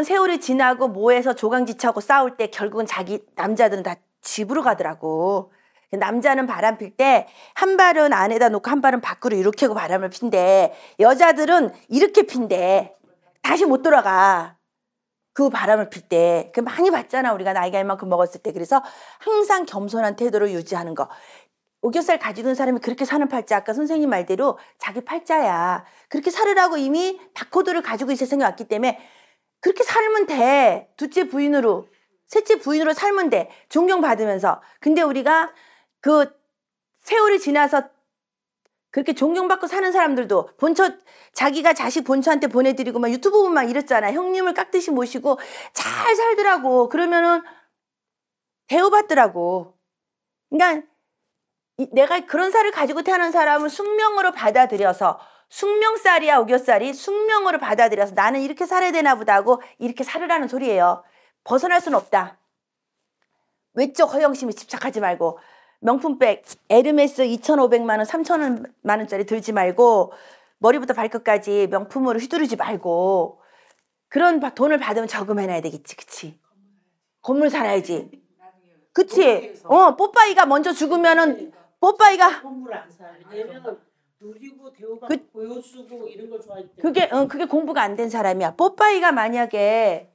세월이 지나고 뭐해서 조강지처하고 싸울 때 결국은 자기 남자들은 다 집으로 가더라고. 남자는 바람 필 때 한 발은 안에다 놓고 한 발은 밖으로 이렇게 하고 바람을 핀대. 여자들은 이렇게 핀대. 다시 못 돌아가. 그 바람을 필 때. 그 많이 봤잖아. 우리가 나이가 이만큼 먹었을 때. 그래서 항상 겸손한 태도를 유지하는 거. 오겹살 가지고 있는 사람이 그렇게 사는 팔자. 아까 선생님 말대로 자기 팔자야. 그렇게 살으라고 이미 바코드를 가지고 이 세상에 왔기 때문에 그렇게 살면 돼. 둘째 부인으로. 셋째 부인으로 살면 돼. 존경받으면서. 근데 우리가 그 세월이 지나서 그렇게 존경받고 사는 사람들도 자기가 자식 본처한테 보내드리고 막 유튜브 보면 막 이랬잖아. 형님을 깍듯이 모시고 잘 살더라고. 그러면은 대우받더라고. 그러니까 내가 그런 살을 가지고 태어난 사람은 숙명으로 받아들여서 숙명살이야 오겹살이 숙명으로 받아들여서 나는 이렇게 살아야 되나 보다 하고 이렇게 살으라는 소리예요. 벗어날 수는 없다. 외적 허영심에 집착하지 말고 명품백 에르메스 2,500만 원, 3,000만 원짜리 들지 말고 머리부터 발끝까지 명품으로 휘두르지 말고 그런 돈을 받으면 저금해놔야 되겠지. 그치? 건물 살아야지. 그치? 뽀빠이가 먼저 죽으면은 뽀빠이가 건물 안 사. 왜냐면 누리고 대우받고 보여주고 이런 걸 좋아할 때. 그게 공부가 안 된 사람이야. 뽀빠이가 만약에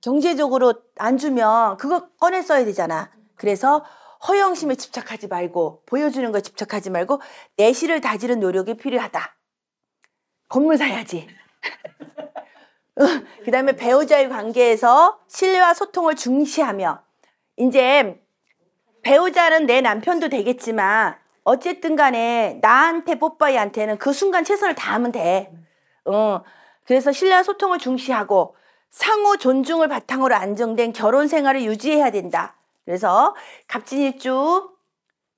경제적으로 안 주면 그거 꺼내 써야 되잖아. 그래서 허영심에 집착하지 말고 보여주는 거에 집착하지 말고 내실을 다지는 노력이 필요하다. 건물 사야지. 그 다음에 배우자의 관계에서 신뢰와 소통을 중시하며 이제 배우자는 내 남편도 되겠지만 어쨌든 간에 나한테 뽀빠이한테는 그 순간 최선을 다하면 돼. 그래서 신뢰와 소통을 중시하고 상호 존중을 바탕으로 안정된 결혼 생활을 유지해야 된다. 그래서 갑진일주,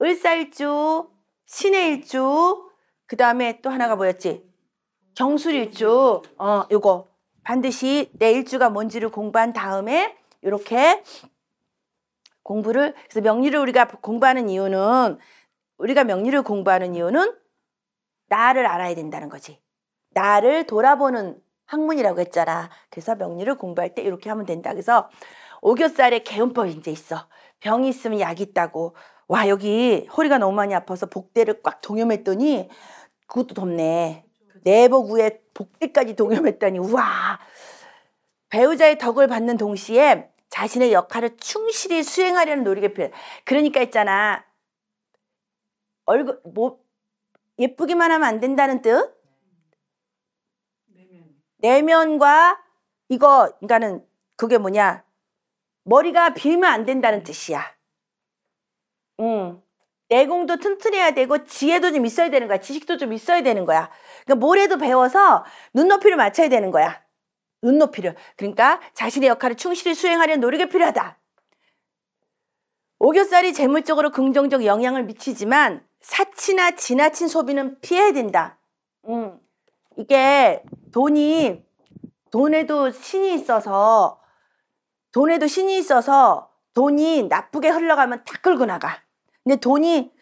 을사일주, 신해일주, 그 다음에 또 하나가 뭐였지? 경술일주. 요거 반드시 내 일주가 뭔지를 공부한 다음에 이렇게 공부를 그래서 명리를 우리가 공부하는 이유는 나를 알아야 된다는 거지. 나를 돌아보는 학문이라고 했잖아. 그래서 명리를 공부할 때 이렇게 하면 된다. 그래서 오겹살에 개운법이 이제 있어. 병이 있으면 약이 있다고. 와 여기 허리가 너무 많이 아파서 복대를 꽉 동여맸더니 그것도 덥네. 내복 위에 복대까지 동여맸더니 우와. 배우자의 덕을 받는 동시에 자신의 역할을 충실히 수행하려는 노력이 필요해. 그러니까 있잖아. 얼굴 예쁘기만 하면 안 된다는 뜻? 내면과 이거 그러니까는 그게 뭐냐? 머리가 비면 안 된다는 뜻이야. 내공도 튼튼해야 되고 지혜도 좀 있어야 되는 거야. 지식도 좀 있어야 되는 거야. 그러니까 뭐래도 배워서 눈높이를 맞춰야 되는 거야. 눈높이를. 그러니까 자신의 역할을 충실히 수행하려는 노력이 필요하다. 오겹살이 재물적으로 긍정적 영향을 미치지만 사치나 지나친 소비는 피해야 된다. 이게 돈에도 신이 있어서 돈이 나쁘게 흘러가면 다 끌고 나가. 근데 돈이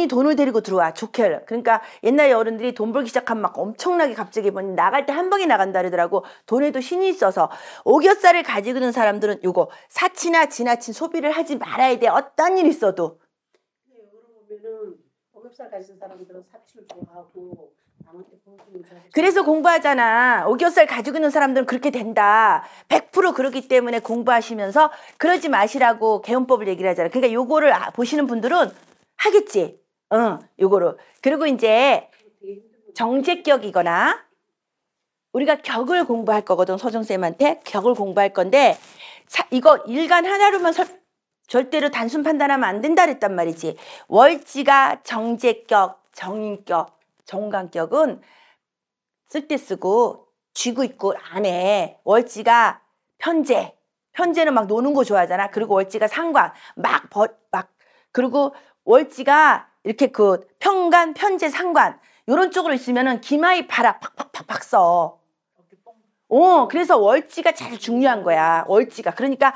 돈을 데리고 들어와. 좋게. 그러니까 옛날에 어른들이 돈 벌기 시작하면 막 엄청나게 갑자기 나갈 때 한 방에 나간다 그러더라고. 돈에도 신이 있어서 오겹살을 가지고 있는 사람들은 요거 사치나 지나친 소비를 하지 말아야 돼. 어떤 일 있어도. 보면은 오겹살 가진 사람들은 사치를 좋아하고 남한테 보여주는 자식. 그래서 공부하잖아. 오겹살 가지고 있는 사람들은 그렇게 된다. 100% 그렇기 때문에 공부하시면서 그러지 마시라고 개헌법을 얘기를 하잖아. 그러니까 요거를 보시는 분들은 하겠지. 요거를. 그리고 이제 정제격이거나 우리가 격을 공부할 거거든. 서정쌤한테 격을 공부할 건데 이거 일간 하나로만 절대로 단순 판단하면 안 된다 그랬단 말이지. 월지가 정제격, 정인격, 정관격은 쓸 때 쓰고 쥐고 있고 안에 월지가 편제는 막 노는 거 좋아하잖아. 그리고 월지가 상관 막 그리고 월지가 이렇게 그 편관, 편제, 상관 이런 쪽으로 있으면은 기마이 바라 팍팍팍팍 써. 그래서 월지가 제일 중요한 거야. 월지가. 그러니까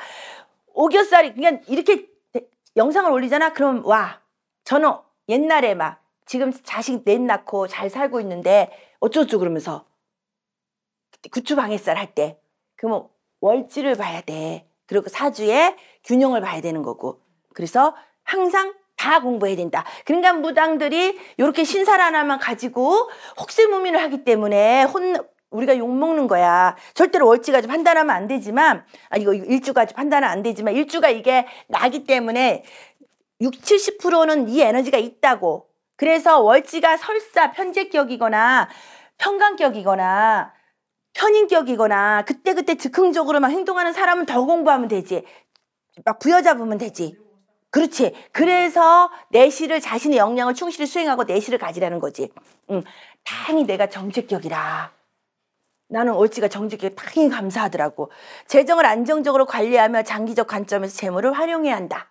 오겹살이 그냥 이렇게 영상을 올리잖아. 그럼 와. 저는 옛날에 막 지금 자식 넷 낳고 잘 살고 있는데 어쩌고 그러면서 구추방해살 할 때 그러면 월지를 봐야 돼. 그리고 사주의 균형을 봐야 되는 거고. 그래서 항상 다 공부해야 된다. 그러니까 무당들이 이렇게 신살 하나만 가지고 혹세무민을 하기 때문에 우리가 욕먹는 거야. 절대로 월지까지 판단하면 안 되지만 이거 일주까지 판단은 안 되지만 일주가 이게 나기 때문에 60, 70%는 이 에너지가 있다고. 그래서 월지가 설사 편제격이거나 편관격이거나 편인격이거나 그때그때 즉흥적으로 막 행동하는 사람은 더 공부하면 되지. 막 부여잡으면 되지. 그렇지. 그래서 내실을 자신의 역량을 충실히 수행하고 내실을 가지라는 거지. 다행히 내가 정제격이라. 나는 월지가 정제격이 다행히 감사하더라고. 재정을 안정적으로 관리하며 장기적 관점에서 재물을 활용해야 한다.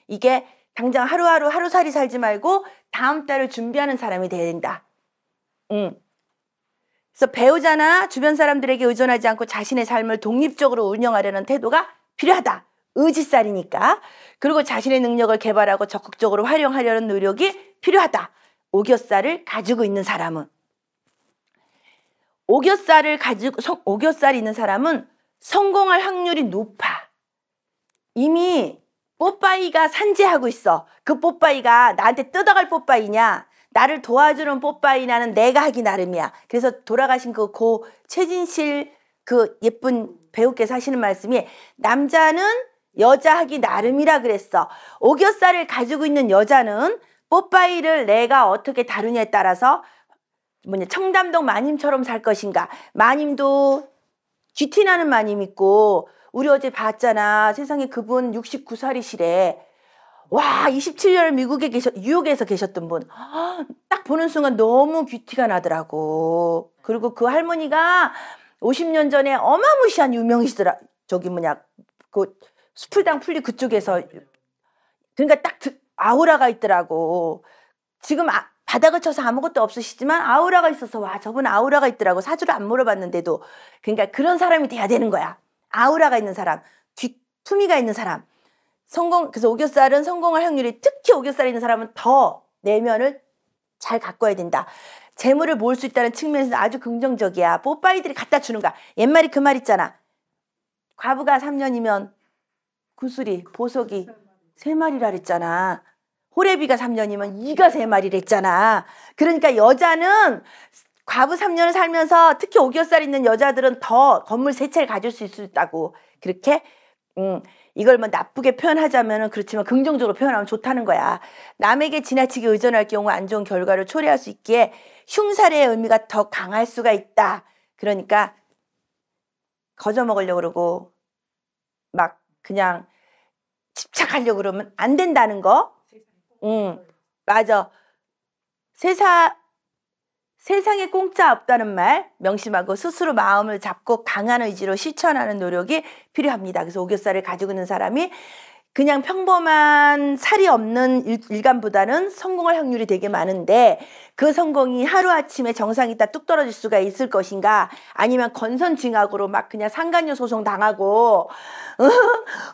이게 당장 하루살이 살지 말고 다음 달을 준비하는 사람이 돼야 된다. 그래서 배우자나 주변 사람들에게 의존하지 않고 자신의 삶을 독립적으로 운영하려는 태도가 필요하다. 의지살이니까. 그리고 자신의 능력을 개발하고 적극적으로 활용하려는 노력이 필요하다. 오겹살을 가지고 있는 사람은. 오겹살이 있는 사람은 성공할 확률이 높아. 이미 뽀빠이가 산재하고 있어. 그 뽀빠이가 나한테 뜯어갈 뽀빠이냐, 나를 도와주는 뽀빠이냐는 내가 하기 나름이야. 그래서 돌아가신 그 고 최진실 그 예쁜 배우께서 하시는 말씀이 남자는 여자 하기 나름이라 그랬어. 오겹살을 가지고 있는 여자는 뽀빠이를 내가 어떻게 다루냐에 따라서 청담동 마님처럼 살 것인가. 마님도 쥐티나는 마님 있고 우리 어제 봤잖아. 세상에 그분 69살이시래. 와 27년을 뉴욕에서 계셨던 분. 딱 보는 순간 너무 귀티가 나더라고. 그리고 그 할머니가 50년 전에 어마무시한 유명이시더라. 그 수풀당 풀리 그쪽에서. 그러니까 딱 아우라가 있더라고. 지금 바닥을 쳐서 아무것도 없으시지만 아우라가 있어서 와 저분 아우라가 있더라고. 사주를 안 물어봤는데도. 그러니까 그런 사람이 돼야 되는 거야. 아우라가 있는 사람, 품위가 있는 사람. 그래서 오겹살은 성공할 확률이, 특히 오겹살이 있는 사람은 더 내면을 잘 가꿔야 된다. 재물을 모을 수 있다는 측면에서 아주 긍정적이야. 뽀빠이들이 갖다 주는 거야. 옛말이 그 말 있잖아. 과부가 3년이면 구슬이, 보석이 3마리라 그랬잖아. 호래비가 3년이면 이가 3마리라 했잖아. 그러니까 여자는 과부 3년을 살면서 특히 오겹살 있는 여자들은 더 건물 3채를 가질 수 있다고. 그렇게 이걸 나쁘게 표현하자면은 그렇지만 긍정적으로 표현하면 좋다는 거야. 남에게 지나치게 의존할 경우 안 좋은 결과를 초래할 수 있기에 흉살의 의미가 더 강할 수가 있다. 그러니까 거저 먹으려고 그러고 막 그냥 집착하려고 그러면 안 된다는 거. 맞아. 세상에 공짜 없다는 말 명심하고 스스로 마음을 잡고 강한 의지로 실천하는 노력이 필요합니다. 그래서 오겹살을 가지고 있는 사람이 그냥 평범한 살이 없는 일간보다는 성공할 확률이 되게 많은데 그 성공이 하루아침에 정상이 있다 뚝 떨어질 수가 있을 것인가, 아니면 건선징악으로 막 그냥 상간녀 소송 당하고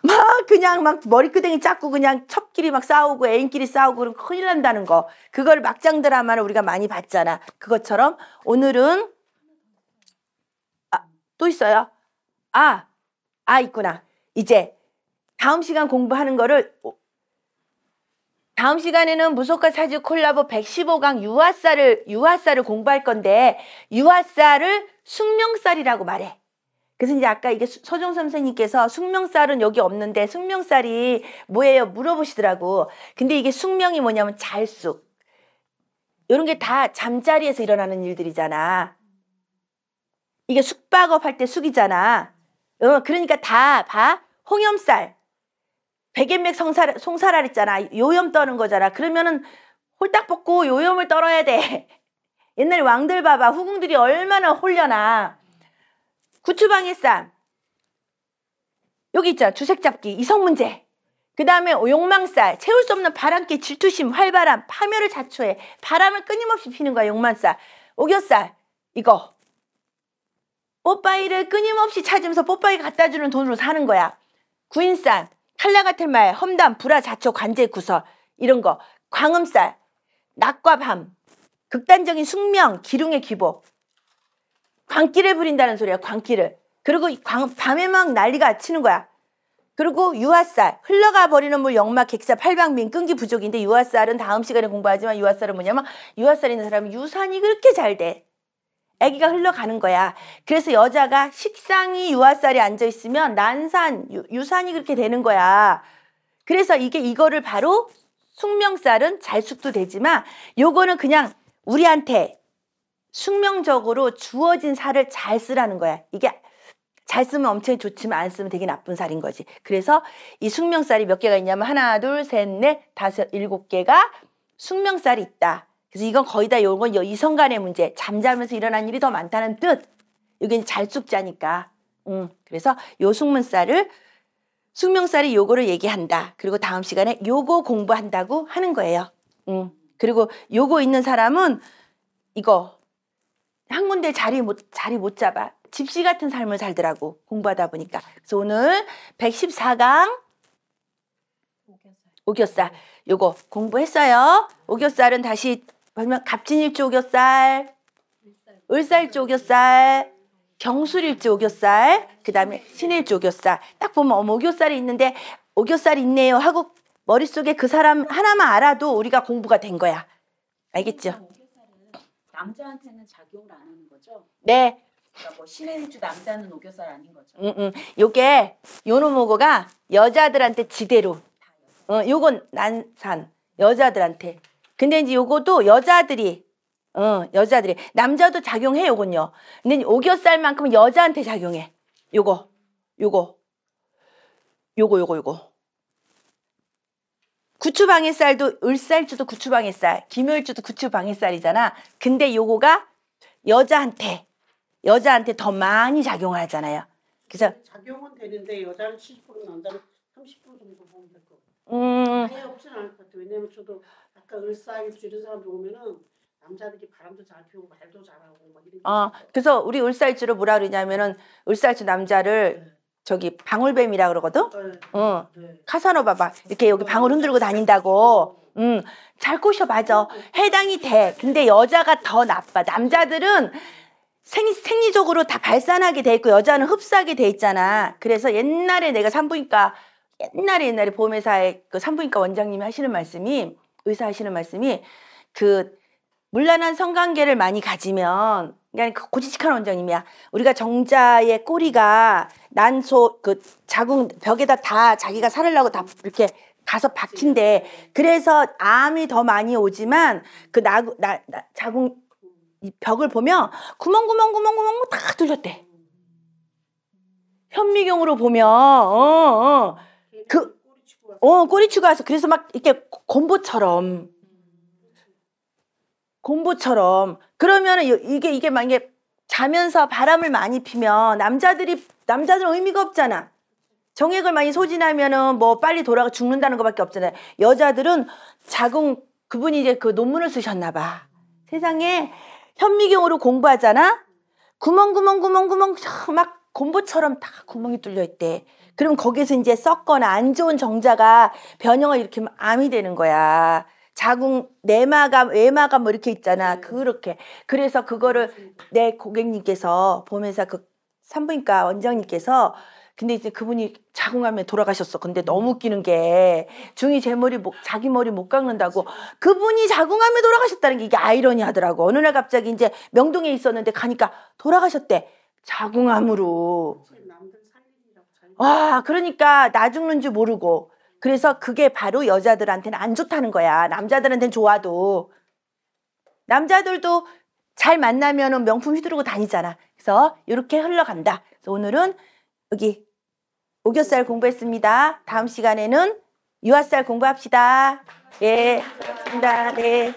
막 그냥 막 머리끄댕이 잡고 그냥 첩끼리 막 싸우고 애인끼리 싸우고 그러면 큰일 난다는 거. 그걸 막장 드라마를 우리가 많이 봤잖아. 그것처럼 오늘은 또 있어요. 있구나. 이제 다음 시간 공부하는 거를 다음 시간에는 무속과 사주 콜라보 115강 유화살을 공부할 건데 유화살을 숙명살이라고 말해. 그래서 이제 아까 이게 서종 선생님께서 숙명살은 여기 없는데 숙명살이 뭐예요? 물어보시더라고. 근데 이게 숙명이 뭐냐면 잘숙. 이런 게 다 잠자리에서 일어나는 일들이잖아. 이게 숙박업 할 때 숙이잖아. 그러니까 다 봐. 홍염살. 백연맥 송사랄 있잖아. 요염 떠는 거잖아. 그러면은 홀딱 벗고 요염을 떨어야 돼. 옛날 왕들 봐봐. 후궁들이 얼마나 홀려나. 구추방해쌈. 여기 있잖아. 주색잡기. 이성문제. 그 다음에 욕망살. 채울 수 없는 바람기, 질투심, 활바람, 파멸을 자초해. 바람을 끊임없이 피는 거야. 욕망살. 오겹살. 이거. 뽀빠이를 끊임없이 찾으면서 뽀빠이 갖다 주는 돈으로 사는 거야. 구인살. 칼날 같은 말, 험담, 불화, 자초, 관제, 구설 이런 거. 광음살, 낮과 밤, 극단적인 숙명, 기륭의 기복. 광기를 부린다는 소리야. 광기를. 그리고 밤에 막 난리가 치는 거야. 그리고 유화살, 흘러가 버리는 물, 역막, 객사, 팔방민, 끈기 부족인데 유화살은 다음 시간에 공부하지만 유화살은 뭐냐면 유화살 있는 사람은 유산이 그렇게 잘 돼. 아기가 흘러가는 거야. 그래서 여자가 식상이 유화살이 앉아있으면 난산, 유산이 그렇게 되는 거야. 그래서 이거를 바로 숙명살은 잘숙도 되지만 요거는 그냥 우리한테 숙명적으로 주어진 살을 잘 쓰라는 거야. 이게 잘 쓰면 엄청 좋지만 안 쓰면 되게 나쁜 살인 거지. 그래서 이 숙명살이 몇 개가 있냐면 하나, 둘, 셋, 넷, 다섯, 7개가 숙명살이 있다. 그래서 이건 거의 다 요건 이성간의 문제, 잠자면서 일어난 일이 더 많다는 뜻. 이게 잘숙자니까. 그래서 요 숙명살이 요거를 얘기한다. 그리고 다음 시간에 요거 공부한다고 하는 거예요. 그리고 요거 있는 사람은 이거 한 군데 자리 못 잡아. 집시 같은 삶을 살더라고. 공부하다 보니까. 그래서 오늘 114강 오겹살 요거 공부했어요. 오겹살은 다시 보면 갑진일주 오겹살, 을살주 오겹살, 경술일주 오겹살, 그 다음에 신일주 오겹살. 딱 보면 어머 오겹살이 있는데 오겹살이 있네요 하고 머릿속에 그 사람 하나만 알아도 우리가 공부가 된 거야. 알겠죠? 남자한테는 작용을 안 하는 거죠? 네. 그러니까 뭐 신의일주 남자는 오겹살 아닌 거죠? 요게 요노모고가 여자들한테 지대로. 요건 난산 여자들한테. 근데 이제 요거도 여자들이 남자도 작용해 요건요. 근데 오겹살만큼은 여자한테 작용해. 요거 구추방해살도 을살주도 구추방해살, 김요일주도 구추방해살이잖아. 근데 요거가 여자한테 더 많이 작용을 하잖아요. 그래서 작용은 되는데 여자는 70%, 남자는 30% 정도 보면 될 것 같아요. 아예 없진 않을 것 같아요. 왜냐면 저도 아까 을사일주 이런 사람들 보면은 남자들이 바람도 잘 피우고 말도 잘하고 막 이런. 그래서 우리 을살주를 뭐라 그러냐면은 을살주 남자를 저기 방울뱀이라 그러거든. 카사노바 봐. 이렇게 여기 방울 흔들고 다닌다고. 잘 꼬셔. 맞아. 해당이 돼. 근데 여자가 더 나빠. 남자들은 생리적으로 다 발산하게 돼 있고 여자는 흡수하게 돼 있잖아. 그래서 옛날에 내가 산부인과 옛날에 보험회사의 그 산부인과 원장님이 의사 하시는 말씀이 그 문란한 성관계를 많이 가지면, 그러니까 고지식한 원장님이야. 우리가 정자의 꼬리가 그 자궁 벽에다 다 자기가 살으려고 다 이렇게 가서 박힌대. 그래서 암이 더 많이 오지만 그 자궁 이 벽을 보면 구멍 다 뚫렸대. 현미경으로 보면 그 꼬리 치고 와서 꼬리치고 와서 그래서 막 이렇게 곰보처럼 그러면은 이게 만약에 자면서 바람을 많이 피면 남자들은 의미가 없잖아. 정액을 많이 소진하면은 뭐 빨리 돌아가 죽는다는 것밖에 없잖아요. 여자들은 그분이 이제 그 논문을 쓰셨나 봐. 세상에 현미경으로 공부하잖아. 구멍 막 곰보처럼 다 구멍이 뚫려 있대. 그럼 거기서 이제 썩거나 안 좋은 정자가 변형을 일으키면 암이 되는 거야. 자궁 내막암, 외막암 뭐 이렇게 있잖아. 그렇게. 그래서 그거를 내 고객님께서 보면서 그 산부인과 원장님께서 근데 이제 그분이 자궁암에 돌아가셨어. 근데 너무 웃기는 게 중이 자기 머리 못 깎는다고 그분이 자궁암에 돌아가셨다는 게 이게 아이러니하더라고. 어느 날 갑자기 이제 명동에 있었는데 가니까 돌아가셨대. 자궁암으로. 남들 살리라고 잘. 와, 그러니까 나 죽는 줄 모르고. 그래서 그게 바로 여자들한테는 안 좋다는 거야. 남자들한테는 좋아도. 남자들도 잘 만나면은 명품 휘두르고 다니잖아. 그래서 이렇게 흘러간다. 그래서 오늘은 여기 오겹살 공부했습니다. 다음 시간에는 유아살 공부합시다. 예, 고맙습니다. 네.